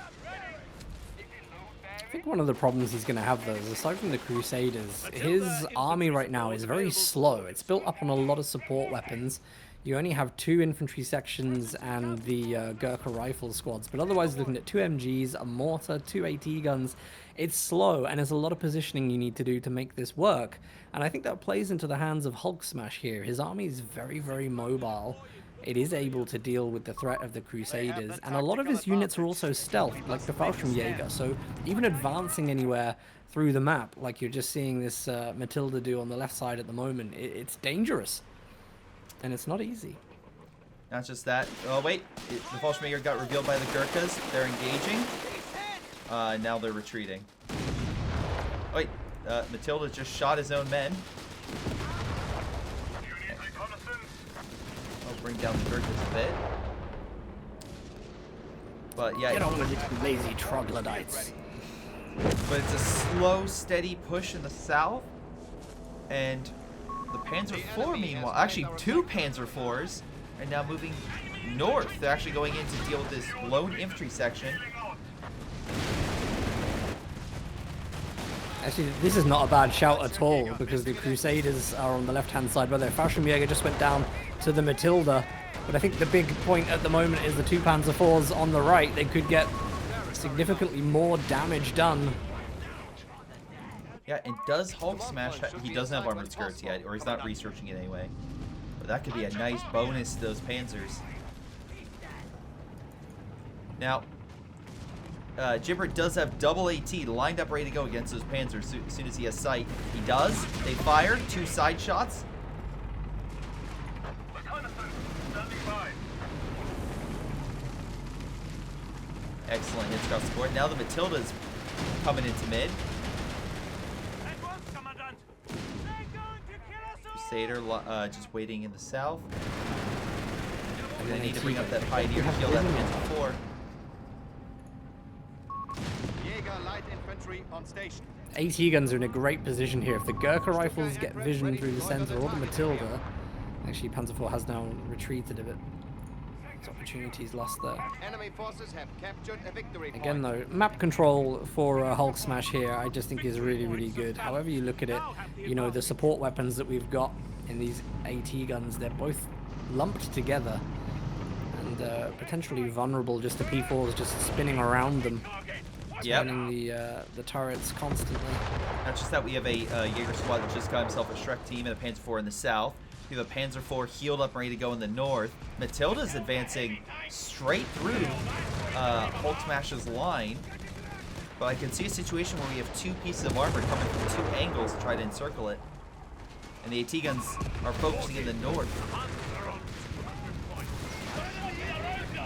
I think one of the problems he's going to have, though, is aside from the Crusaders, his army right now is very slow. It's built up on a lot of support weapons. You only have 2 infantry sections and the Gurkha rifle squads, but otherwise looking at 2 MGs, a mortar, 2 AT guns. It's slow, and there's a lot of positioning you need to do to make this work. And I think that plays into the hands of HulkSmash here. His army is very, very mobile. It is able to deal with the threat of the Crusaders, and a lot of his units are also stealth, like the Fallschirmjäger, so even advancing anywhere through the map, like you're just seeing this Matilda do on the left side at the moment, it's dangerous. And it's not easy. Not just that. Oh, wait. The Fallschirmjäger got revealed by the Gurkhas. They're engaging. Now they're retreating. Wait. Matilda just shot his own men. I'll bring down the Gurkhas a bit. But yeah. Get on with it, lazy troglodytes. But it's a slow, steady push in the south. And the Panzer IV, meanwhile, actually 2 Panzer IVs are now moving north. They're actually going in to deal with this lone infantry section. Actually, this is not a bad shout at all, because the Crusaders are on the left-hand side, where their Fallschirmjäger just went down to the Matilda. But I think the big point at the moment is the 2 Panzer IVs on the right. They could get significantly more damage done. Yeah, and does HulkSmash, he doesn't have armored skirts yet, or he's not researching it anyway. But that could be a nice bonus to those Panzers. Now, Jibber does have double AT lined up ready to go against those Panzers as soon as he has sight. He does. They fire 2 side shots. Excellent hits across the board. Now the Matilda's coming into mid. Crusader just waiting in the south. They need to bring up that Pioneer to kill that Panther 4. Jäger light infantry on station. AT guns are in a great position here. If the Gurkha rifles get vision through the center or the Matilda, actually Panzer IV has now retreated a bit. There's opportunities lost there. Enemy forces have captured a victory point. Again though, map control for HulkSmash here I just think is really, really good. However you look at it, you know, the support weapons that we've got in these AT guns, they're both lumped together and potentially vulnerable just to P4s just spinning around them. Yep. Turning the turrets constantly. Not just that, we have a Jaeger squad that just got himself a Shrek team and a Panzer IV in the south. We have a Panzer IV healed up and ready to go in the north. Matilda's advancing straight through HulkSmash's line. But I can see a situation where we have two pieces of armor coming from two angles to try to encircle it. And the AT guns are focusing in the north.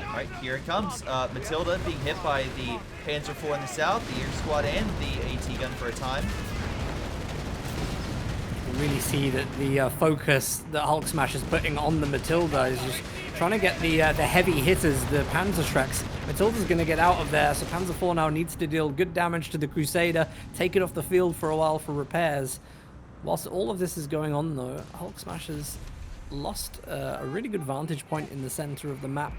Alright, here it comes. Matilda being hit by the Panzer IV in the south, the Jaeger squad, and the AT gun for a time. You really see that the focus that HulkSmash is putting on the Matilda is just trying to get the heavy hitters, the Panzer Shreks. Matilda's going to get out of there, so Panzer IV now needs to deal good damage to the Crusader, take it off the field for a while for repairs. Whilst all of this is going on though, HulkSmash has lost a really good vantage point in the center of the map.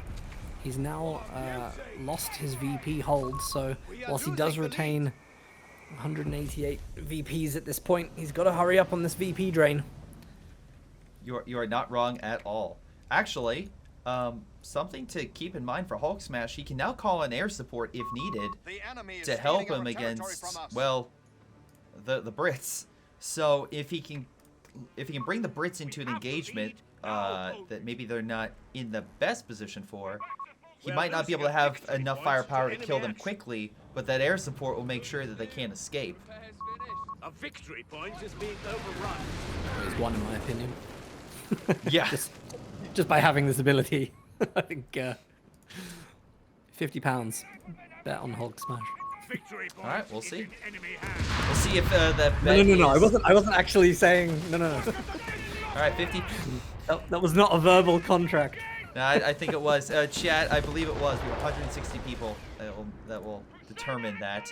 He's now lost his VP hold, so whilst he does retain 188 VPs at this point, he's got to hurry up on this VP drain. You are not wrong at all. Actually, something to keep in mind for HulkSmash, he can now call in air support if needed to help him against, well, the Brits. So if he can bring the Brits into an engagement that maybe they're not in the best position for, he might not be able to have enough firepower to kill them quickly, but that air support will make sure that they can't escape. A victory point is being overrun. He's won in my opinion. Yeah. just by having this ability. I think £50 bet on HulkSmash. All right, we'll see. We'll see if the bet No. is... I wasn't actually saying no. All right, 50. That was not a verbal contract. No, I think it was. Chat, I believe it was. We have 160 people that will determine that.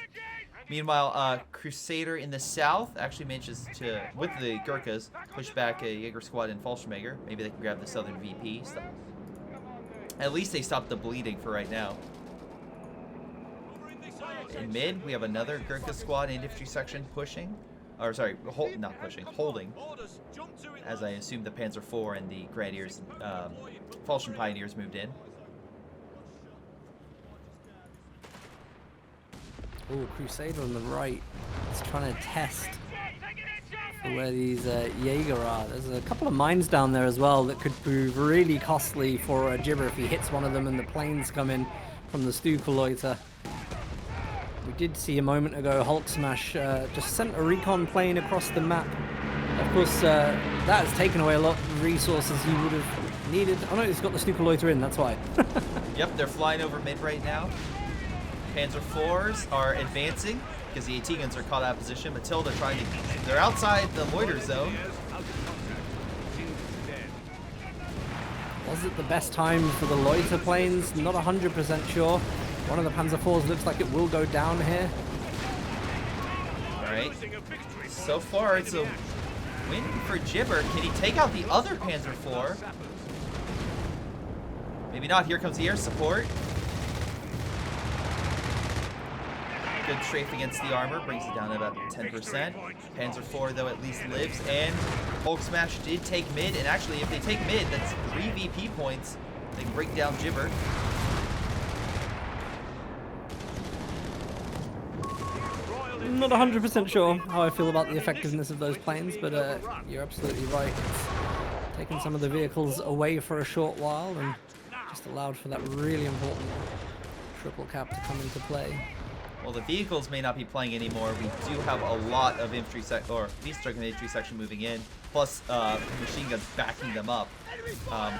Meanwhile, Crusader in the south actually manages to, with the Gurkhas, push back a Jaeger squad in Fallschirmjäger. Maybe they can grab the southern VP. So at least they stopped the bleeding for right now. In mid, we have another Gurkha squad and infantry section pushing. Or sorry, not pushing, holding. As I assume the Panzer IV and the Grenadiers, Fallschirm Pioneers moved in. Oh, Crusader on the right. It's trying to test for where these Jaeger are. There's a couple of mines down there as well that could prove really costly for Jibber if he hits one of them and the planes come in from the Streakingwookie. We did see a moment ago HulkSmash just sent a recon plane across the map. Of course, that has taken away a lot of resources he would have needed. Oh no, he's got the Streakingwookie in, that's why. Yep, they're flying over mid right now. Panzer IVs are advancing because the AT guns are caught out of position. Matilda trying to... They're outside the loiter zone. Was it the best time for the loiter planes? Not 100% sure. One of the Panzer IVs looks like it will go down here. Alright. So far, it's a win for Jibber. Can he take out the other Panzer IV? Maybe not. Here comes the air support. Good strafe against the armor. Brings it down to about 10%. Panzer IV, though, at least lives. And HulkSmash did take mid. And actually, if they take mid, that's 3 VP points. They can break down Jibber. Not 100% sure how I feel about the effectiveness of those planes, but you're absolutely right. It's taken some of the vehicles away for a short while and just allowed for that really important triple cap to come into play. Well, the vehicles may not be playing anymore. We do have a lot of infantry infantry section moving in, plus machine guns backing them up.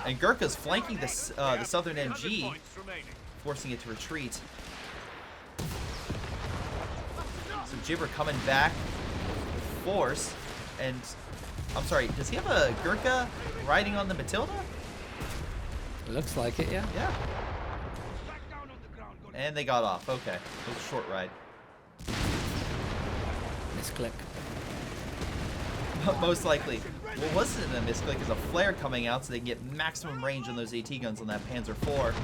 And Gurkha's flanking the southern MG, forcing it to retreat. So Jibber coming back with force. And, I'm sorry, does he have a Gurkha riding on the Matilda? It looks like it, yeah. Yeah. And they got off. Okay. It was a short ride. Misclick. Most likely. What wasn't a misclick is a flare coming out so they can get maximum range on those AT guns on that Panzer IV.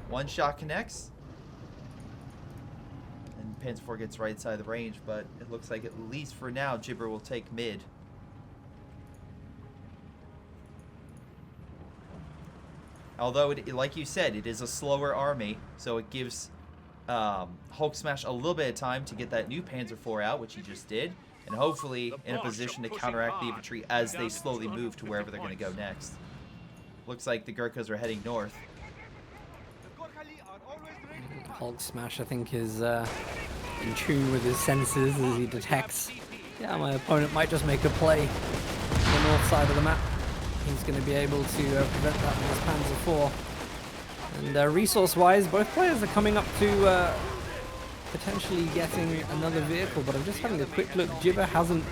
One shot connects. And Panzer IV gets right side of the range, but it looks like at least for now, Jibber will take mid. Although, like you said, it is a slower army, so it gives HulkSmash a little bit of time to get that new Panzer IV out, which he just did, and hopefully in a position to counteract the infantry as they slowly move to wherever they're going to go next. Looks like the Gurkhas are heading north. HulkSmash, I think, is in tune with his senses as he detects, yeah, my opponent might just make a play on the north side of the map. He's going to be able to prevent that with his Panzer IV. And resource-wise, both players are coming up to potentially getting another vehicle, but I'm just having a quick look. Jibber hasn't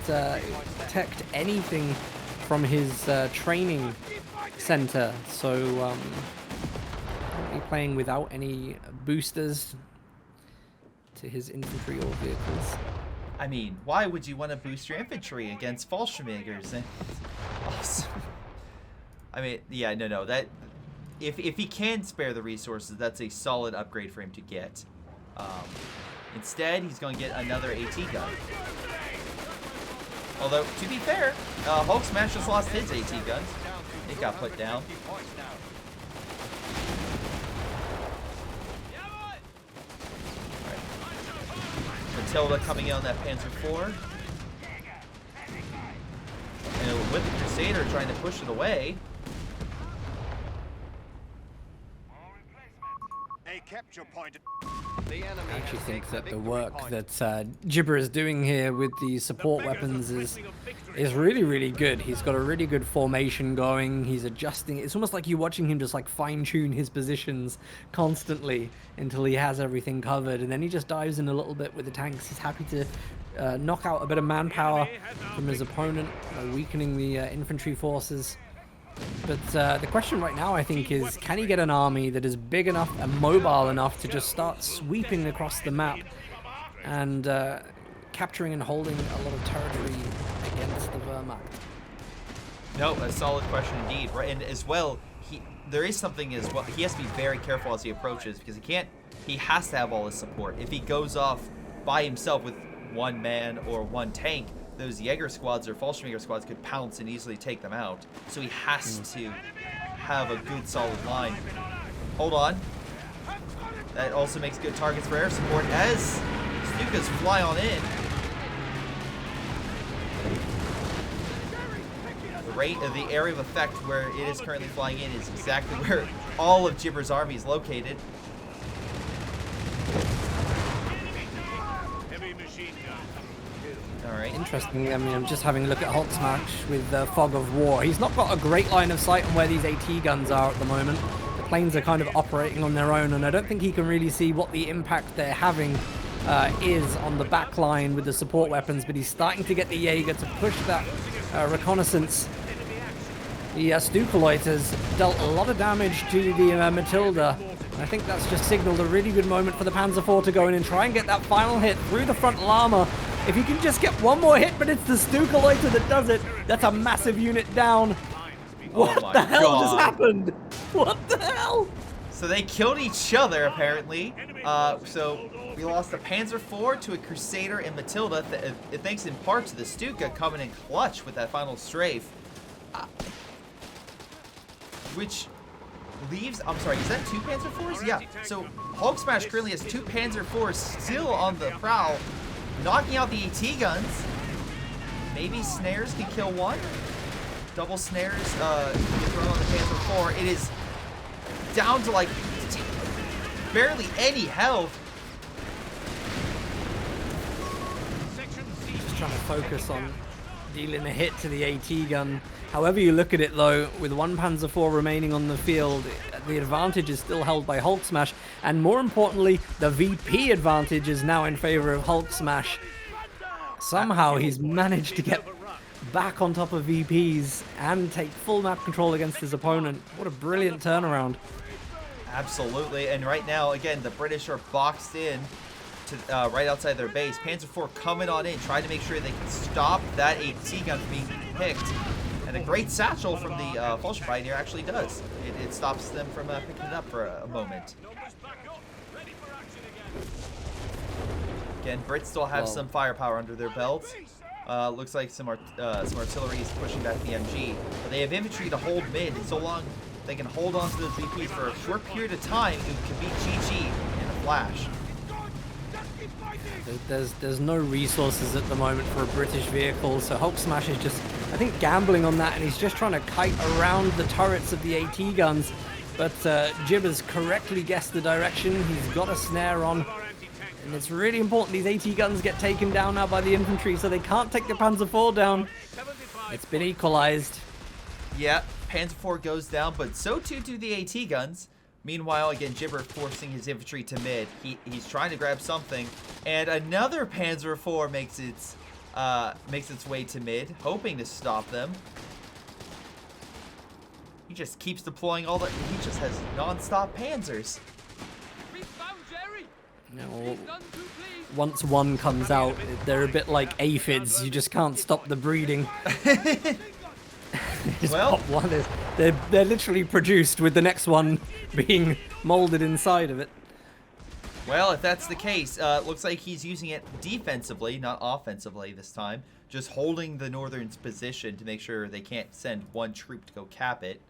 teched anything from his training center, so currently playing without any boosters to his infantry or vehicles. I mean, why would you want to boost your infantry against Fallschirmjägers? Awesome. I mean, yeah, no, that if he can spare the resources, that's a solid upgrade for him to get. Instead, he's going to get another AT gun. Although, to be fair, HulkSmash just lost his AT guns. It got put down. Right. Matilda coming in on that Panzer IV. And with the Crusader trying to push it away. Capture point. I actually think that the work that Jibber is doing here with the support weapons is really, really good. He's got a really good formation going. He's adjusting. It's almost like you're watching him just like fine-tune his positions constantly until he has everything covered. And then he just dives in a little bit with the tanks. He's happy to knock out a bit of manpower from his opponent, weakening the infantry forces. But the question right now, I think, is can he get an army that is big enough and mobile enough to just start sweeping across the map and capturing and holding a lot of territory against the Wehrmacht? No, a solid question indeed. Right, and as well, there is something as well. He has to be very careful as he approaches because he has to have all his support. If he goes off by himself with one man or one tank, those Jaeger squads or Fallschirmjäger squads could pounce and easily take them out. So he has to have a good solid line. Hold on. That also makes good targets for air support as Stukas fly on in. The area of effect where it is currently flying in is exactly where all of Jibber's army is located. Alright. Interesting. I mean, I'm just having a look at HulkSmash with Fog of War. He's not got a great line of sight on where these AT guns are at the moment. The planes are kind of operating on their own, and I don't think he can really see what the impact they're having is on the back line with the support weapons, but he's starting to get the Jaeger to push that reconnaissance. The Stuka has dealt a lot of damage to the Matilda. I think that's just signaled a really good moment for the Panzer IV to go in and try and get that final hit through the front llama. If he can just get one more hit, but it's the Stuka that does it. That's a massive unit down. What the hell just happened? What the hell? So they killed each other, apparently. So we lost a Panzer IV to a Crusader and Matilda, thanks in part to the Stuka coming in clutch with that final strafe. Which leaves, I'm sorry, is that 2 Panzer IVs? Yeah, so HulkSmash currently has 2 Panzer IVs still on the prowl, knocking out the AT guns. Maybe snares can kill one. Double snares thrown on the Panzer IV. It is down to like barely any health. Just trying to focus on dealing a hit to the AT gun. However you look at it though, with 1 Panzer IV remaining on the field, the advantage is still held by HulkSmash, and more importantly, the VP advantage is now in favor of HulkSmash. Somehow he's managed to get back on top of VPs and take full map control against his opponent. What a brilliant turnaround. Absolutely, and right now, again, the British are boxed in to right outside their base. Panzer IV coming on in, trying to make sure they can stop that AT gun from being picked. And a great satchel from the Fulsham Pioneer actually does. It stops them from picking it up for a moment. Again, Brits still have some firepower under their belts. Looks like some artillery is pushing back the MG. But they have infantry to hold mid, and so long they can hold on to those VPs for a short period of time, it can be GG in a flash. There's no resources at the moment for a British vehicle, so HulkSmash is just, I think, gambling on that, and he's just trying to kite around the turrets of the AT guns. But Jibber's correctly guessed the direction. He's got a snare on, and it's really important these AT guns get taken down now by the infantry, so they can't take the Panzer IV down. It's been equalized. Yeah, Panzer IV goes down, but so too do the AT guns. Meanwhile, again, Jibber forcing his infantry to mid. He's trying to grab something, and another Panzer IV makes its way to mid, hoping to stop them. He just keeps deploying all the. He just has non-stop Panzers. You know, once one comes out, they're a bit like aphids. You just can't stop the breeding. Well, one. They're literally produced with the next one being molded inside of it. Well, if that's the case, looks like he's using it defensively, not offensively this time. Just holding the Northern's position to make sure they can't send one troop to go cap it.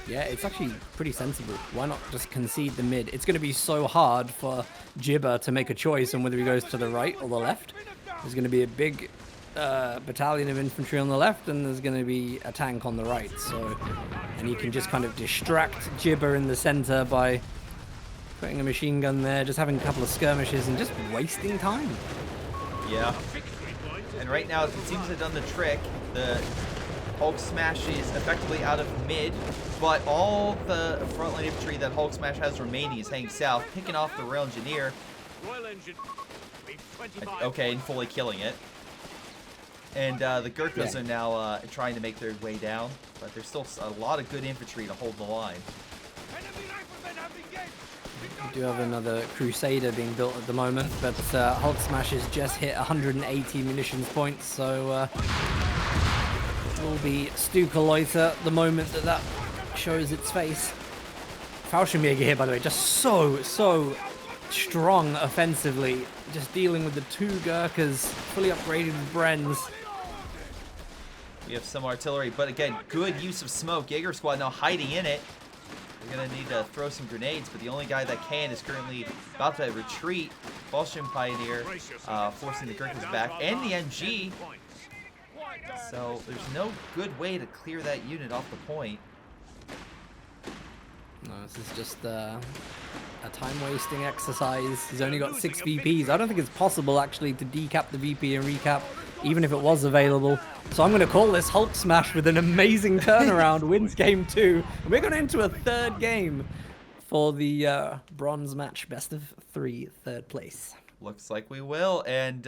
Yeah, it's actually pretty sensible. Why not just concede the mid? It's going to be so hard for Jibber to make a choice on whether he goes to the right or the left. There's going to be a big battalion of infantry on the left, and there's going to be a tank on the right. So, and you can just kind of distract Jibber in the center by putting a machine gun there, just having a couple of skirmishes, and just wasting time. Yeah. And right now, it seems to have done the trick. The HulkSmash is effectively out of mid, but all the frontline infantry that HulkSmash has remaining is heading south, picking off the Rail Engineer. Okay, and fully killing it. And the Gurkhas are now trying to make their way down, but there's still a lot of good infantry to hold the line. We do have another Crusader being built at the moment, but HulkSmash has just hit 180 munitions points, so it will be Stuka the moment that shows its face. Fallschirmjäger here, by the way, just so strong offensively, just dealing with the two Gurkhas, fully upgraded with Brens. We have some artillery, but again, good use of smoke. Jaeger squad now hiding in it. We're going to need to throw some grenades, but the only guy that can is currently about to retreat. Fulsham Pioneer forcing the Gurkhas back, and the MG. So there's no good way to clear that unit off the point. No, this is just a time-wasting exercise. He's only got 6 VPs. I don't think it's possible, actually, to decap the VP and recap, even if it was available. So I'm going to call this HulkSmash with an amazing turnaround, wins game 2. And we're going into a third game for the bronze match, best of 3, third place. Looks like we will, and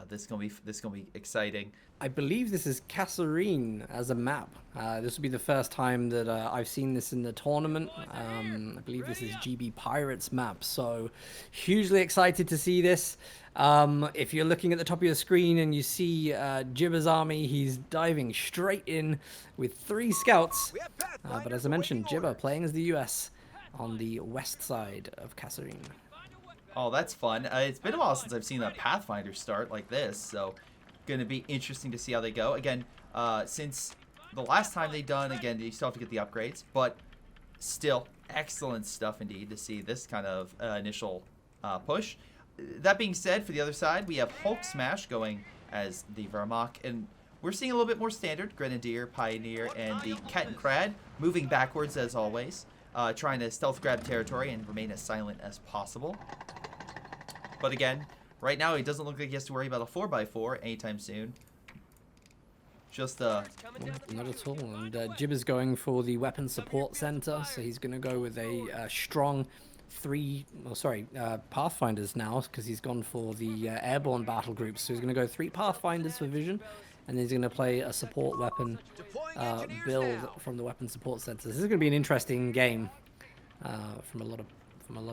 this is gonna be exciting. I believe this is Kasserine as a map. This will be the first time that I've seen this in the tournament. I believe this is GB Pirates map, so hugely excited to see this. If you're looking at the top of your screen and you see Jibber's army, he's diving straight in with 3 scouts. But as I mentioned, Jibber playing as the US on the west side of Kasserine. Oh, that's fun. It's been a while since I've seen a Pathfinder start like this, so going to be interesting to see how they go. Again, since the last time they done, again, you still have to get the upgrades, but still excellent stuff indeed to see this kind of initial push. That being said, for the other side, we have HulkSmash going as the Wehrmacht, and we're seeing a little bit more standard Grenadier, Pioneer, and the Kettenkrad moving backwards as always, trying to stealth grab territory and remain as silent as possible. But again, right now, he doesn't look like he has to worry about a 4x4 anytime soon. just Not at all. And Jibber's going for the weapon support center, so he's going to go with a strong Pathfinders now, because he's gone for the airborne battle groups. So he's going to go 3 Pathfinders for vision, and then he's going to play a support weapon build from the weapon support center. This is going to be an interesting game from a lot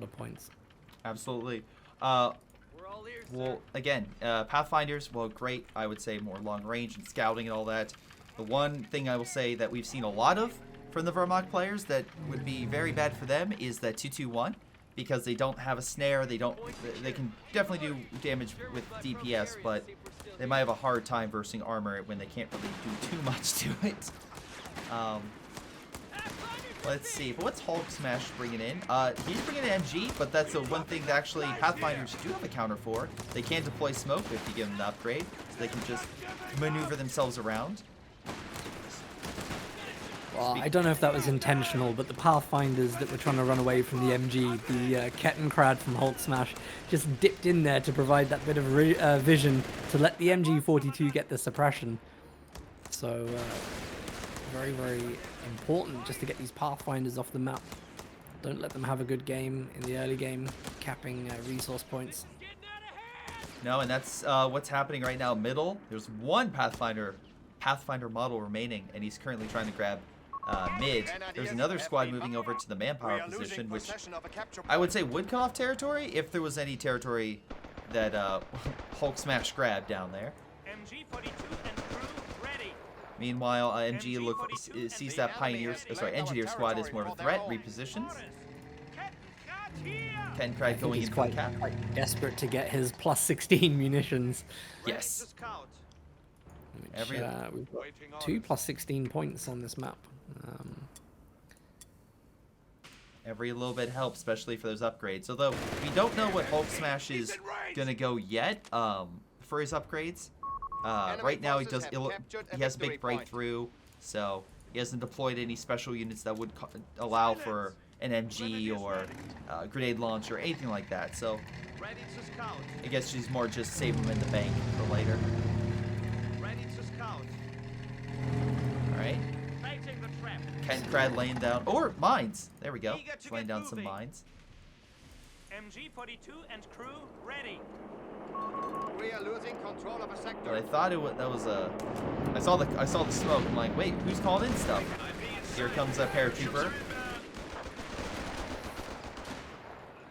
of points. Absolutely. Well, again, Pathfinders, well, great. I would say more long range and scouting and all that. The one thing I will say that we've seen a lot of from the Vermont players that would be very bad for them is that 2-2-1, because they don't have a snare. They can definitely do damage with DPS, but they might have a hard time versing armor when they can't really do too much to it. Let's see, but what's HulkSmash bringing in? He's bringing in MG, but that's the one thing that actually Pathfinders do have a counter for. They can deploy smoke if you give them the upgrade, so they can just maneuver themselves around. Well, I don't know if that was intentional, but the Pathfinders that were trying to run away from the MG, the Kettenkrad from HulkSmash, just dipped in there to provide that bit of vision to let the MG42 get the suppression. So, very, very important just to get these Pathfinders off the map. Don't let them have a good game in the early game, capping resource points. No, and that's what's happening right now. Middle, there's one Pathfinder model remaining, and he's currently trying to grab mid. There's another squad moving over to the manpower position, which I would say would come off territory if there was any territory that HulkSmash grabbed down there. Meanwhile, MG sees that Engineer squad as more of a threat, repositions. Kettenkrad going in for the cap. Quite desperate to get his plus 16 munitions. Yes. Which, we've got 2 plus 16 points on this map. Every little bit helps, especially for those upgrades. Although we don't know what HulkSmash is gonna go yet for his upgrades. Right now he has a big breakthrough, so he hasn't deployed any special units that would allow for an MG or grenade launcher or anything like that. So I guess she's more just save them in the bank for later. All right. Kettenkrad laying down, or mines. There we go. Just laying down some mines. MG42 and crew ready. We are losing control of a sector. But I thought that was a. I saw the smoke. I'm like, wait, who's calling in stuff? Here comes a paratrooper.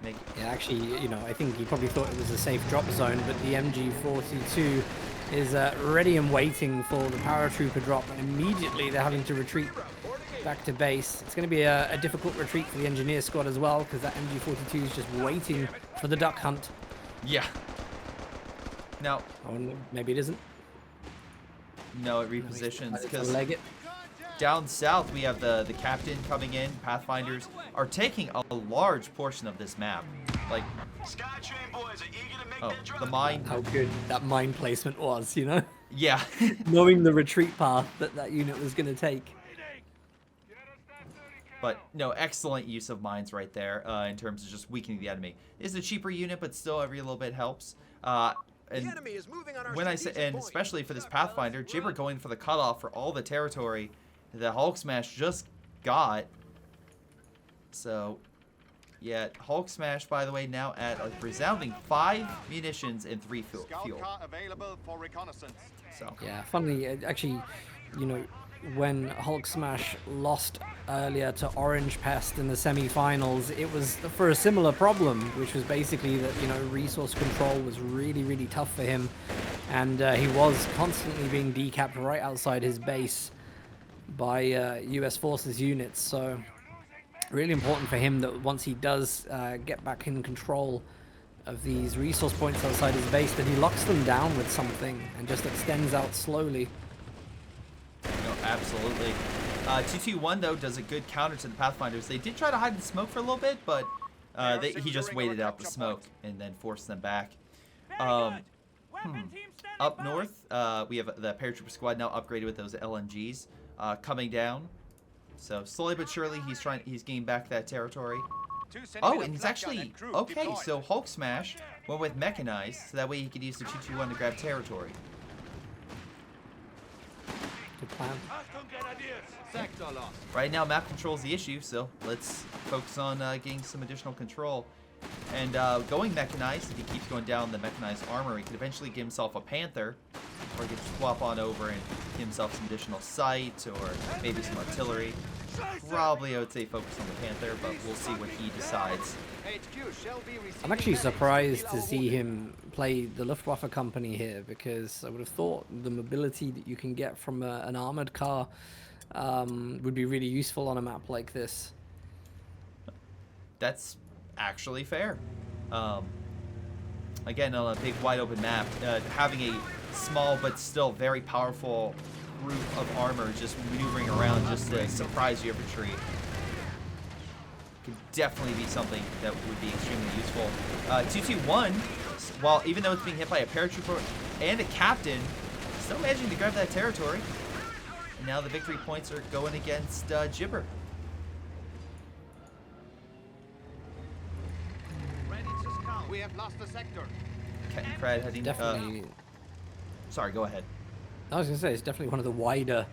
Yeah, actually, you know, I think he probably thought it was a safe drop zone, but the MG42 is ready and waiting for the paratrooper drop, and immediately they're having to retreat back to base. It's going to be a difficult retreat for the engineer squad as well, because that MG42 is just waiting for the duck hunt. Yeah. No. Oh, maybe it isn't. No, it repositions because leg it. Down south we have the captain coming in. Pathfinders are taking a large portion of this map. Like, oh, the mine. How good that mine placement was, you know? Yeah. Knowing the retreat path that unit was going to take. But no, excellent use of mines right there in terms of just weakening the enemy. It's a cheaper unit, but still every little bit helps. And when I say, and especially for this Pathfinder, Jibber going for the cutoff for all the territory that HulkSmash just got. So, yeah, HulkSmash, by the way, now at a resounding 5 munitions and 3 fuel. So yeah, funnily, actually, you know, when HulkSmash lost earlier to Orange Pest in the semi-finals, it was for a similar problem, which was basically that, you know, resource control was really, really tough for him, and he was constantly being decapped right outside his base by US Forces units. So really important for him that once he does get back in control of these resource points outside his base, that he locks them down with something and just extends out slowly. No, absolutely. 221 though does a good counter to the Pathfinders. They did try to hide in smoke for a little bit, but he just waited out the smoke and then forced them back. Up north, we have the paratrooper squad now upgraded with those LMGs coming down. So slowly but surely, he's gaining back that territory. Oh, and he's actually okay. So HulkSmash went with mechanized, so that way he could use the 221 to grab territory. Good plan. Sector lost. Right now, map control's the issue, so let's focus on getting some additional control. And going mechanized, if he keeps going down the mechanized armor, he could eventually get himself a Panther, or he could swap on over and get himself some additional sight, or maybe some artillery. Probably, I would say, focus on the Panther, but we'll see what he decides. HQ shall be receiving I'm actually medics surprised to to our see wounded. him play the Luftwaffe company here, because I would have thought the mobility that you can get from an armored car would be really useful on a map like this. That's actually fair. Again, on a big wide open map, having a small but still very powerful group of armor just maneuvering around just to surprise your infantry could definitely be something that would be extremely useful. 221, while even though it's being hit by a paratrooper and a captain, still managing to grab that territory. And now the victory points are going against Jibber. Ready to scout. We have lost a sector. Crad heading. Definitely. Sorry, go ahead. I was going to say, it's definitely one of the wider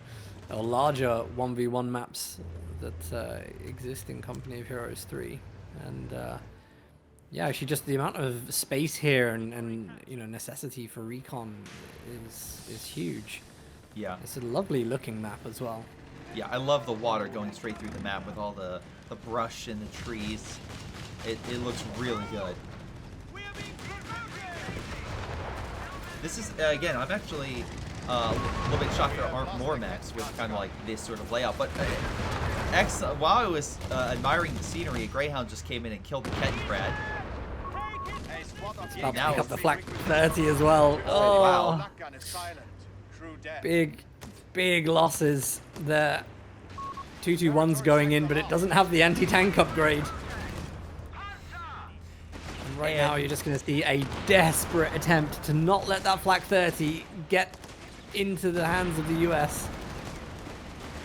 or larger 1v1 maps that exist in Company of Heroes 3. And yeah, actually just the amount of space here and you know, necessity for recon is huge. Yeah. It's a lovely looking map as well. Yeah, I love the water going straight through the map with all the brush and the trees. It looks really good. This is, again, I'm actually a little bit shocked there aren't more maps with kind of like this sort of layout. But while I was admiring the scenery, a Greyhound just came in and killed the Kettenkrad. A squad of About to Now pick up it's the flak 30 as well. Oh, wow. Flak gun is silent. True death. Big losses there. 221's going in, but it doesn't have the anti-tank upgrade. And right now, you're just going to see a desperate attempt to not let that flak 30 get into the hands of the US.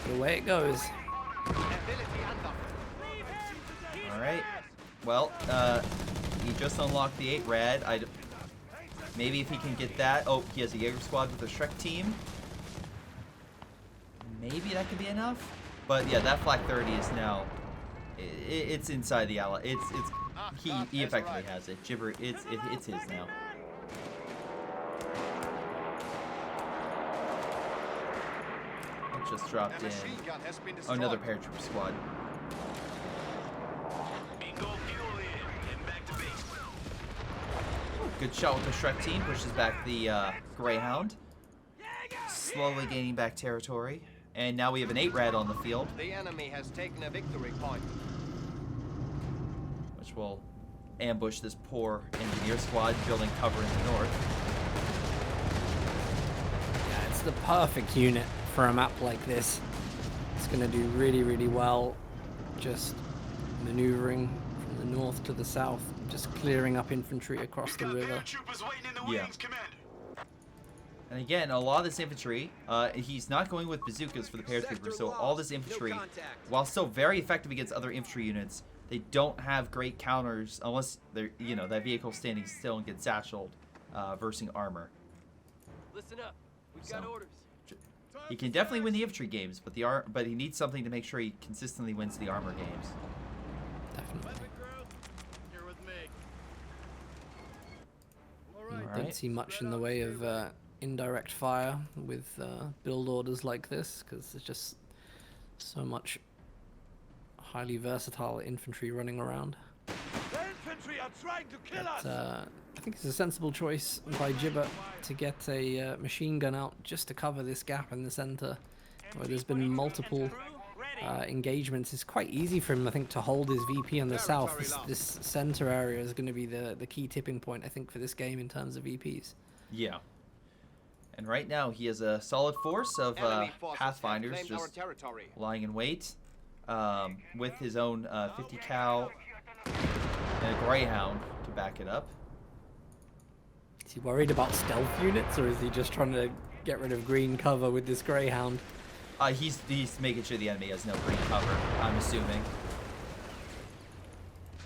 But away it goes. All right. Well, he just unlocked the 8 rad. Maybe if he can get that. Oh, he has a Jaeger squad with a Shrek team. Maybe that could be enough. But yeah, that flak 30 is now. It's inside the ally. He effectively has it. Jibber, it's his now. It just dropped in. Oh, another paratrooper squad. Bingo fuel in and back to base. Good shot with the Shrek team. Pushes back the Greyhound. Slowly gaining back territory. And now we have an 8 rad on the field, The enemy has taken a victory point. which will ambush this poor engineer squad building cover in the north. Yeah, it's the perfect unit for a map like this. It's going to do really well just maneuvering from the north to the south, just clearing up infantry across the river. Paratroopers waiting in the Yeah. wings, Commander. And again, a lot of this infantry, he's not going with bazookas for the paratroopers, so all this infantry, while still very effective against other infantry units, they don't have great counters unless they're, you know, that vehicle standing still and gets satcheled, versing armor. Listen up. We've So, got orders. He can definitely win the infantry games, but but he needs something to make sure he consistently wins the armor games. Definitely. Here with me. All Don't right. see much in the way of indirect fire with build orders like this, because there's just so much highly versatile infantry running around. The infantry are trying to kill us. But, I think it's a sensible choice by Jibber to get a machine gun out just to cover this gap in the center, where there's been multiple engagements. It's quite easy for him, I think, to hold his VP on the south. This center area is going to be the key tipping point, I think, for this game in terms of VPs. Yeah. And right now, he has a solid force of Enemy forces have Pathfinders claimed our just territory. lying in wait, with his own 50 cal and a Greyhound to back it up. Is he worried about stealth units, or is he just trying to get rid of green cover with this Greyhound? He's making sure the enemy has no green cover, I'm assuming.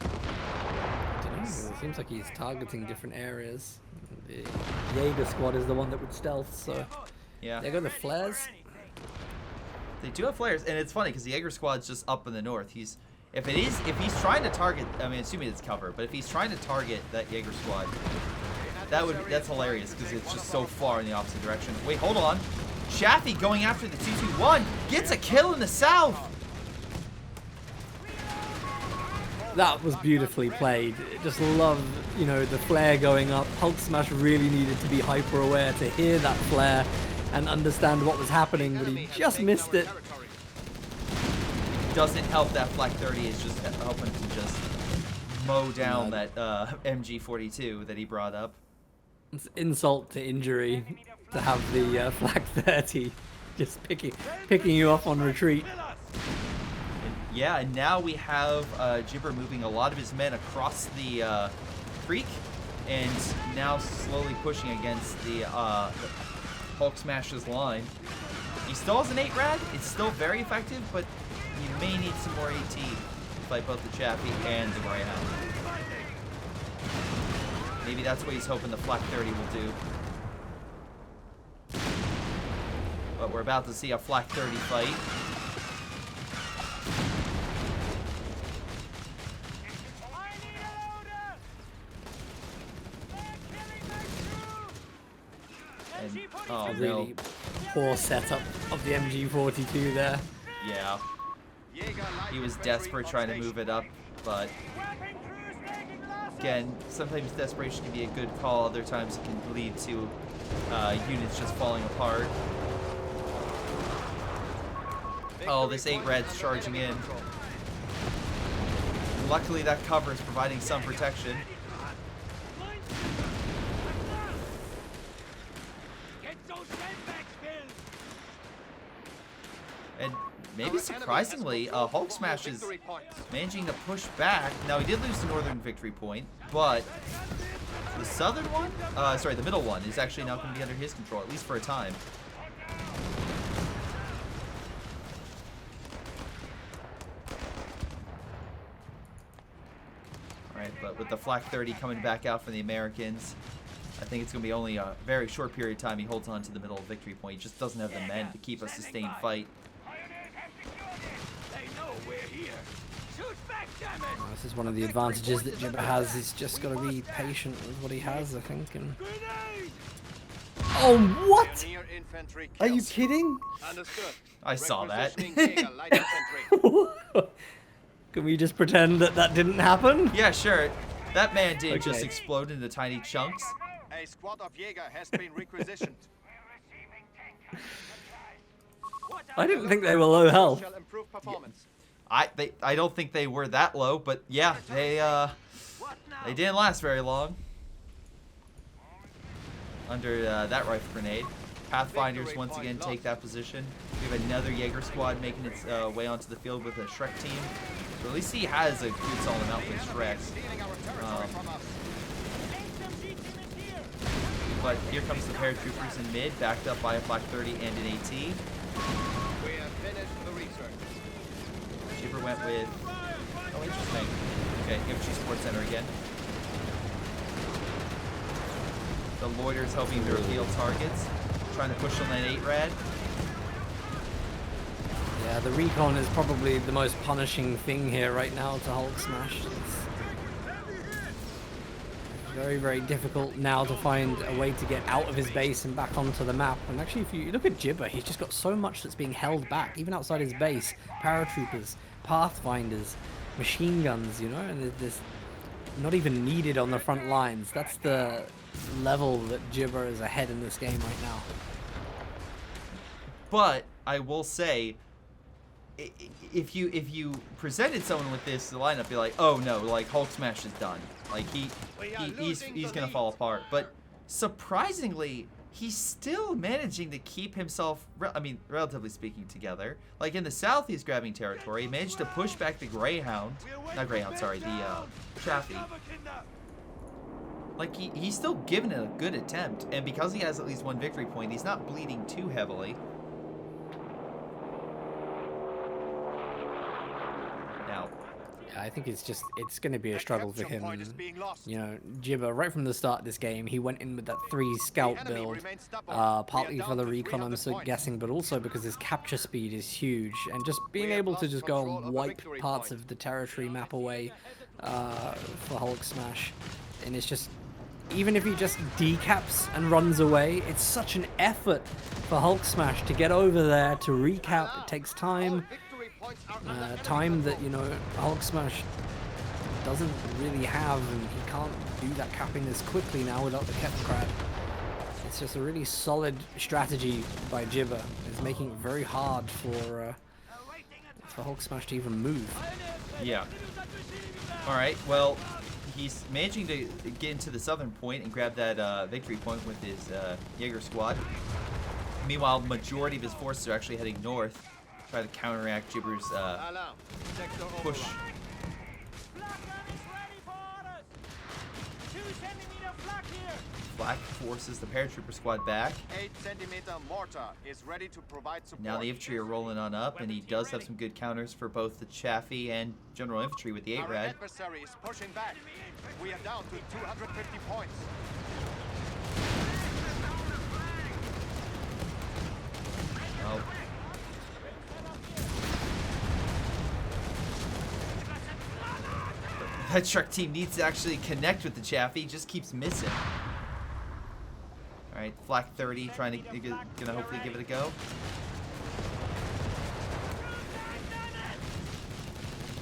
I don't know, it seems like he's targeting different areas. The Jaeger squad is the one that would stealth, so Yeah. there go the flares. They do have flares, and it's funny because the Jaeger squad's just up in the north. If he's trying to target, I mean, assuming it's cover, but if he's trying to target that Jaeger squad, that's hilarious because it's just so far in the opposite direction. Wait, hold on. Chaffee going after the 2-2-1 gets a kill in the south. That was beautifully played. Just love, you know, the flare going up. HulkSmash really needed to be hyper aware to hear that flare and understand what was happening, but he just missed it. Doesn't help that Flak 30 is just helping to just mow down that MG42 that he brought up. It's insult to injury to have the Flak 30 just picking you up on retreat. Yeah, and now we have Jibber moving a lot of his men across the creek, and now slowly pushing against the HulkSmash's line. He still has an 8-rad. It's still very effective, but you may need some more AT to fight both the Chaffee and the Greyhound. Maybe that's what he's hoping the Flak 30 will do. But we're about to see a Flak 30 fight. And, oh, really poor setup of the MG42 there. Yeah. He was desperate trying to move it up, but again, sometimes desperation can be a good call, other times it can lead to units just falling apart. Oh, this 8-rad's charging in. Luckily that cover is providing some protection. And maybe surprisingly, HulkSmash is managing to push back. Now, he did lose the northern victory point, but the southern one, sorry, the middle one is actually now going to be under his control, at least for a time. All right, but with the Flak 30 coming back out from the Americans, I think it's going to be only a very short period of time he holds on to the middle victory point. He just doesn't have the men to keep a sustained fight. This is one of the advantages that Jibber has. He's just got to be patient with what he has, I think. And oh, what? Are you kidding? I saw that. Can we just pretend that that didn't happen? Yeah, sure. That man did just explode into tiny chunks. A squad of Jaeger has been requisitioned. I didn't think they were low health. I don't think they were that low, but yeah, they didn't last very long under that rifle grenade. Pathfinders once again take that position. We have another Jaeger squad making its way onto the field with a Shrek team. So at least he has a good solid amount with Shrek. But here comes the paratroopers in mid, backed up by a Flak 30 and an AT. We have finished the research. Jibber went with... Oh, interesting. Okay, Infantry Sports Center again. The Loiter's hoping to reveal targets. Trying to push on that 8-rad. Yeah, the recon is probably the most punishing thing here right now to HulkSmash. It's very, very difficult now to find a way to get out of his base and back onto the map. And actually, if you look at Jibber, he's just got so much that's being held back, even outside his base. Paratroopers, Pathfinders, machine guns, you know, and there's not even needed on the front lines. That's the level that Jibber is ahead in this game right now. But I will say, if you presented someone with this lineup, be like, oh no, like HulkSmash is done. Like he's gonna fall apart. But surprisingly, he's still managing to keep himself, relatively speaking, together. Like in the south, he's grabbing territory. He managed to push back the Greyhound, not Greyhound, sorry, the Chaffee. Like he's still giving it a good attempt, and because he has at least one victory point, he's not bleeding too heavily. I think it's going to be a struggle for him. You know, Jibber, right from the start of this game, he went in with that 3 scout build, partly for the recon, I'm guessing, but also because his capture speed is huge, and just being able to just go and wipe parts of the territory map away for HulkSmash, and it's just, even if he just decaps and runs away, it's such an effort for HulkSmash to get over there, to recap. It takes time. Time that, you know, HulkSmash doesn't really have, and he can't do that capping as quickly now without the Ketcrad. It's just a really solid strategy by Jibber. It's making it very hard for HulkSmash to even move. Yeah. Alright, well, he's managing to get into the southern point and grab that victory point with his Jaeger squad. Meanwhile, majority of his forces are actually heading north, try to counteract Jibber's push. Black forces the paratrooper squad back. 8-centimeter mortar is ready to provide support. Now the infantry are rolling on up, and he does have some good counters for both the Chaffee and general infantry with the 8 Our rad. adversary is pushing back. We are down to 250 points. Oh. That truck team needs to actually connect with the Chaffee, just keeps missing. Alright, Flak 30 trying to gonna hopefully give it a go.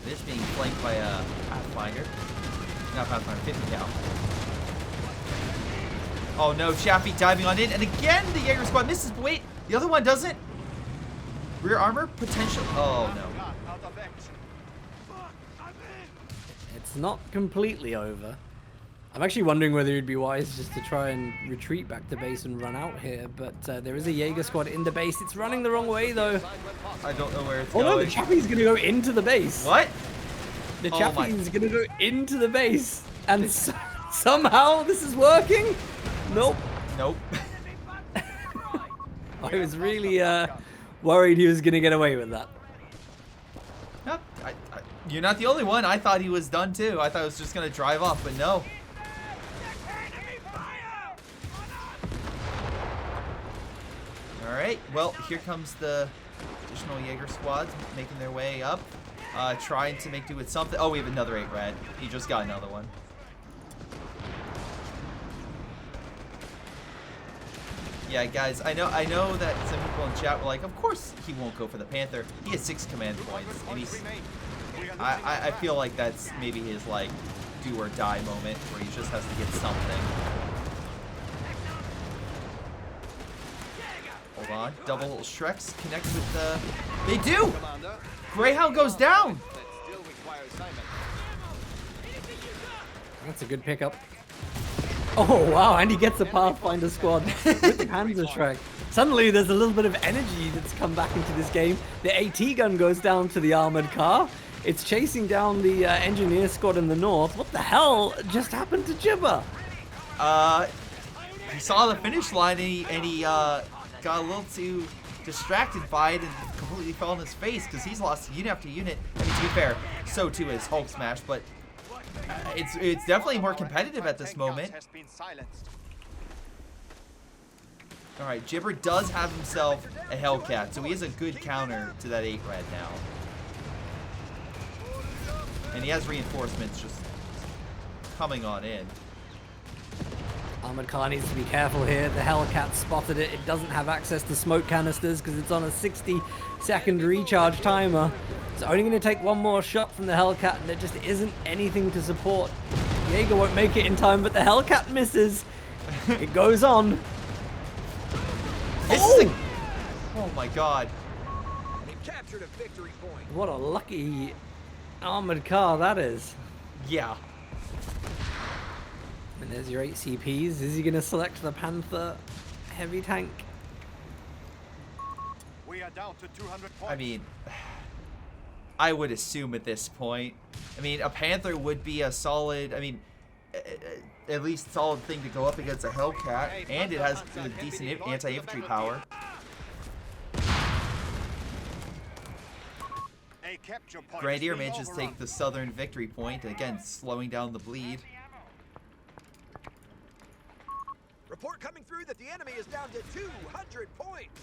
This being flanked by a Pathfinder. Not Pathfinder, 50 cal. Oh no, Chaffee diving on in, and again the Jaeger squad misses, but wait, the other one doesn't. Rear armor potential. Oh no. It's not completely over. I'm actually wondering whether it'd be wise just to try and retreat back to base and run out here, but there is a Jaeger squad in the base. It's running the wrong way though. I don't know where it's going. going. Oh no, the Chaffee's gonna go into the base. What? The Chaffee's gonna go into the base, and somehow this is working. Nope. Nope. I was really worried he was gonna get away with that. No, you're not the only one. I thought he was done too. I thought it was just gonna drive off, but no. Alright, well, here comes the additional Jaeger squads making their way up. Trying to make do with something. Oh, we have another 8 rad. He just got another one. Yeah, guys, I know that some people in chat were like, of course he won't go for the Panther. He has 6 command points, and he's... I feel like that's maybe his, like, do or die moment where he just has to get something. Hold on. Double Shreks connect with the... They do! Greyhound goes down! That's a good pickup. Oh wow, and he gets a Pathfinder squad with the Panzer Shrek. Suddenly there's a little bit of energy that's come back into this game. The AT gun goes down to the armored car. It's chasing down the engineer squad in the north. What the hell just happened to Jibber? He saw the finish line and he got a little too distracted by it and completely fell on his face because he's lost unit after unit. I mean, to be fair, so too is HulkSmash, but it's definitely more competitive at this moment. Alright, Jibber does have himself a Hellcat, so he has a good counter to that 8 red now. And he has reinforcements just coming on in. Armored car needs to be careful here. The Hellcat spotted it. It doesn't have access to smoke canisters because it's on a 60-second recharge timer. It's only going to take one more shot from the Hellcat, and there just isn't anything to support. Jaeger won't make it in time, but the Hellcat misses. It goes on. Oh my god. He captured a victory point. What a lucky armored car that is. Yeah. And there's your 8 CPs. Is he going to select the Panther heavy tank? We are down to 200 points. I mean, I would assume at this point. I mean, a Panther would be a solid, I mean, at least solid thing to go up against a Hellcat, and it has a decent anti-infantry power. capture point. Grenadier manages to take the southern victory point, again slowing down the bleed. Report coming through that the enemy is down to 200 points.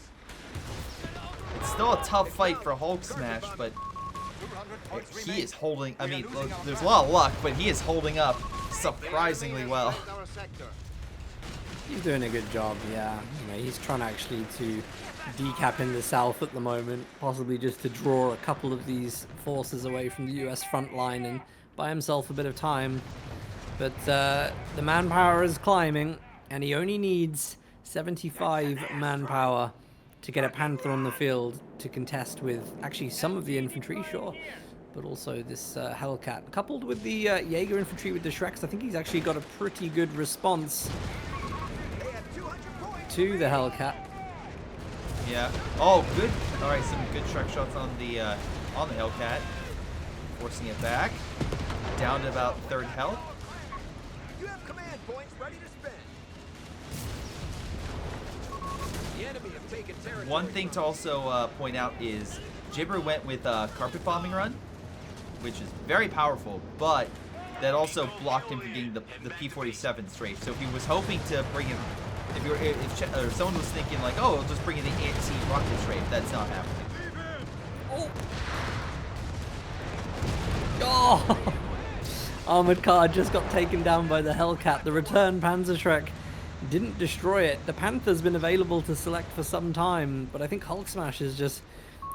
It's still a tough fight for HulkSmash, but he is holding. I mean, look, there's a lot of luck, but he is holding up surprisingly well. He's doing a good job, yeah. You know, he's trying actually to decap in the south at the moment, possibly just to draw a couple of these forces away from the US front line and buy himself a bit of time. But the manpower is climbing, and he only needs 75 manpower to get a Panther on the field to contest with actually some of the infantry, sure, but also this Hellcat. Coupled with the Jaeger infantry with the Shreks, I think he's actually got a pretty good response to the Hellcat. Yeah. Oh, good. All right, some good Shrek shots on the Hellcat, forcing it back down to about third health. You have command points ready to spend. The enemy have taken territory. One thing to also point out is Jibber went with carpet bombing run, which is very powerful, but that also blocked him from getting the P-47 strafe. So if he was hoping to bring him, if someone was thinking like, oh, I'll just bring in the anti-rocket strafe, that's not happening. Oh! Armored car just got taken down by the Hellcat. The return Panzerschreck didn't destroy it. The Panther's been available to select for some time, but I think HulkSmash is just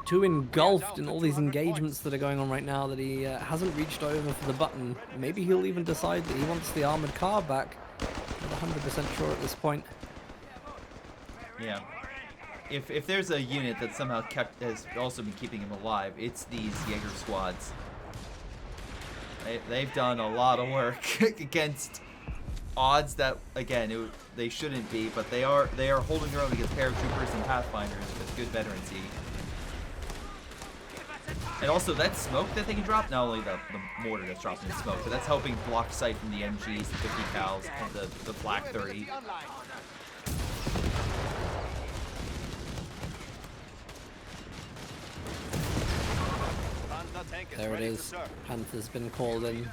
too engulfed in all these engagements that are going on right now that he hasn't reached over for the button. Maybe he'll even decide that he wants the armored car back. Not 100% sure at this point. Yeah. If there's a unit that somehow has also been keeping him alive, it's these Jaeger squads. They've done a lot of work against odds that, again, they shouldn't be, but they are holding their own against paratroopers and pathfinders with good veterancy. And also that smoke that they can drop, not only the mortar that's dropping the smoke, but that's helping block sight from the MGs, the 50 cals, and the Flak 30. There it is. Panther's been called in.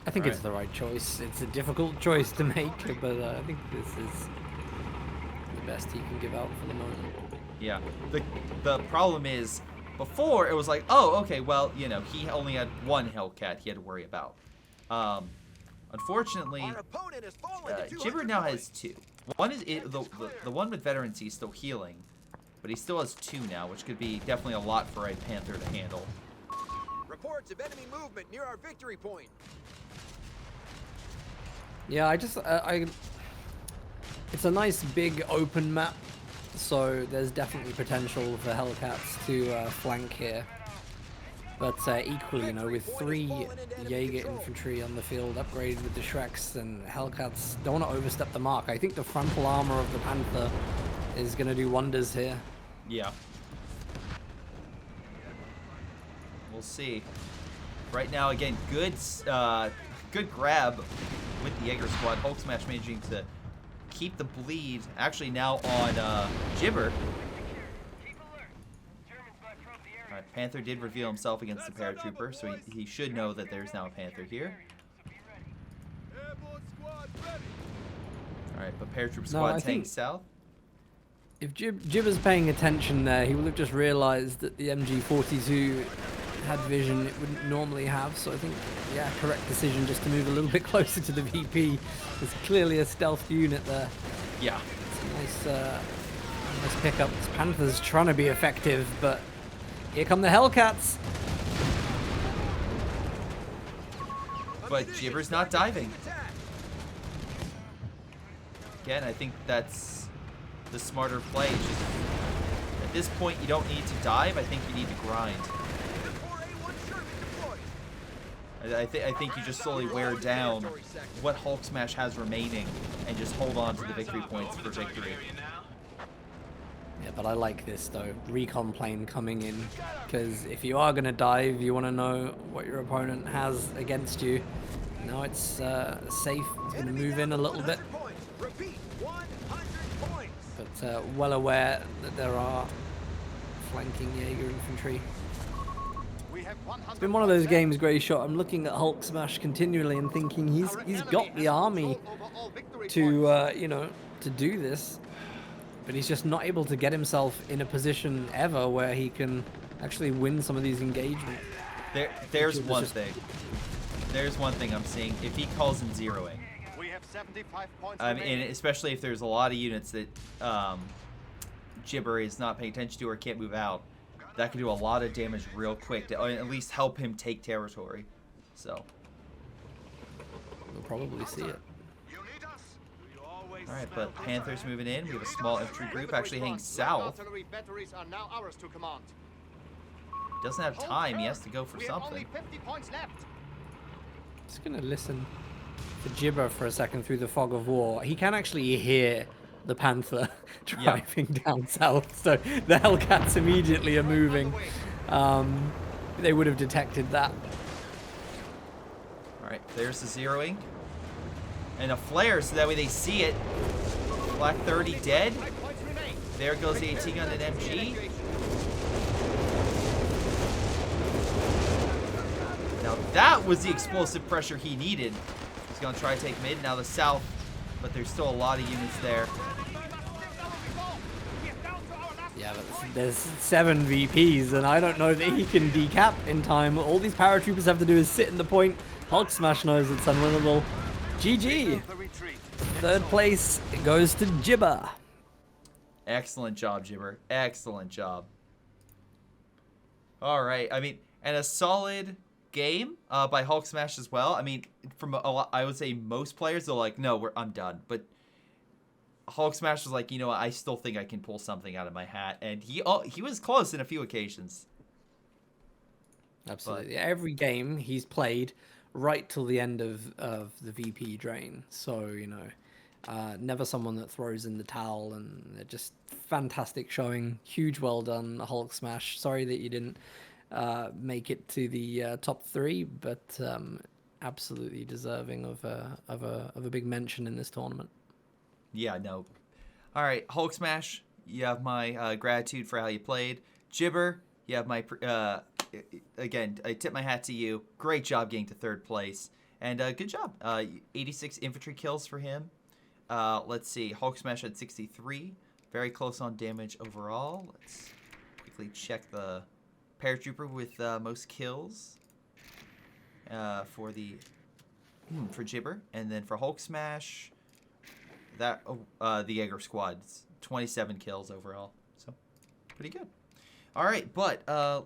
I think it's the right choice. It's a difficult choice to make, but I think this is the best he can give out for the moment. Yeah. The problem is, before it was like, oh, okay, well, you know, he only had one Hellcat he had to worry about. Unfortunately, Jibber now has two. One is the one with veterancy is still healing, but he still has two now, which could be definitely a lot for a Panther to handle. Reports of enemy movement near our victory point. Yeah, it's a nice big open map, so there's definitely potential for Hellcats to flank here. But equally, you know, with 3 Jaeger infantry on the field, upgraded with the Shreks, and Hellcats don't want to overstep the mark. I think the frontal armor of the Panther is going to do wonders here. Yeah. We'll see. Right now, again, good grab with the Jaeger squad. HulkSmash managing to keep the bleed. Actually, now on Jibber. Alright, Panther did reveal himself against the paratrooper, so he should know that there's now a Panther here. Alright, but paratrooper squad's heading south. If Jibber's paying attention there, he will have just realized that the MG42 had vision it wouldn't normally have, so I think, yeah, correct decision just to move a little bit closer to the VP. There's clearly a stealth unit there. Yeah. It's a nice pickup. This Panther's trying to be effective, but here come the Hellcats. But Jibber's not diving. Again, I think that's the smarter play. Just, at this point, you don't need to dive. I think you need to grind. I think you just slowly wear down what HulkSmash has remaining and just hold on to the victory points for victory. Yeah, but I like this though. Recon plane coming in, because if you are going to dive, you want to know what your opponent has against you. Now it's safe. It's going to move in a little bit. But well aware that there are flanking Jaeger infantry. It's been one of those games, Greyshot. I'm looking at HulkSmash continually and thinking he's got the army to you know, to do this, but he's just not able to get himself in a position ever where he can actually win some of these engagements. There's one thing. There's one thing I'm seeing. If he calls in zeroing, We have 75 points and remaining. especially if there's a lot of units that Jibber is not paying attention to or can't move out, that can do a lot of damage real quick to at least help him take territory. So, We'll probably see it. all right, but Panthers moving in. We have a small infantry group actually heading south. Artillery batteries are now ours to command. Doesn't have time. He has to go for We have something. only 50 points left. Just gonna listen to Jibber for a second through the fog of war. He can actually hear the Panther driving down south, so the Hellcats immediately are moving. They would have detected that. All right, there's the zeroing. And a flare, so that way they see it. Black 30 dead. There goes the AT gun and MG. Now that was the explosive pressure he needed. He's gonna try to take mid, now the south, but there's still a lot of units there. Yeah, but there's 7 VPs, and I don't know that he can decap in time. All these paratroopers have to do is sit in the point. HulkSmash knows it's unwinnable. GG. Third place goes to Jibber. Excellent job, Jibber. Excellent job. All right, I mean, and a solid game by HulkSmash as well. I mean, from a lot, I would say most players, they're like, no, I'm done. But HulkSmash was like, you know what, I still think I can pull something out of my hat. And he was close in a few occasions. Absolutely. Every game he's played right till the end of the VP drain. So, you know, never someone that throws in the towel, and they're just fantastic showing. Huge well done, HulkSmash. Sorry that you didn't make it to the top 3, but absolutely deserving of a big mention in this tournament. Yeah, no. All right, HulkSmash, you have my gratitude for how you played. Jibber, you have my again, I tip my hat to you. Great job getting to 3rd place, and good job. 86 infantry kills for him. Let's see, HulkSmash had 63, very close on damage overall. Let's quickly check the paratrooper with most kills for Jibber, and then for HulkSmash, that the Jaeger squad's 27 kills overall, so pretty good. All right, but now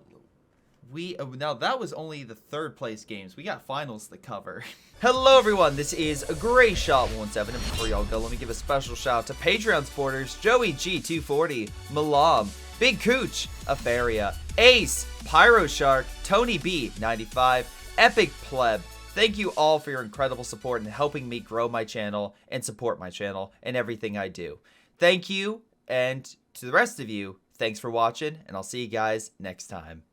that was only the 3rd place games. We got finals to cover. Hello everyone, this is Greyshot17, and before y'all go, let me give a special shout out to Patreon supporters Joey G240, Milam, Big Cooch, Aphyria, Ace, Pyro Shark, Tonybee 95, Epic Pleb. Thank you all for your incredible support in helping me grow my channel and support my channel and everything I do. Thank you, and to the rest of you, thanks for watching, and I'll see you guys next time.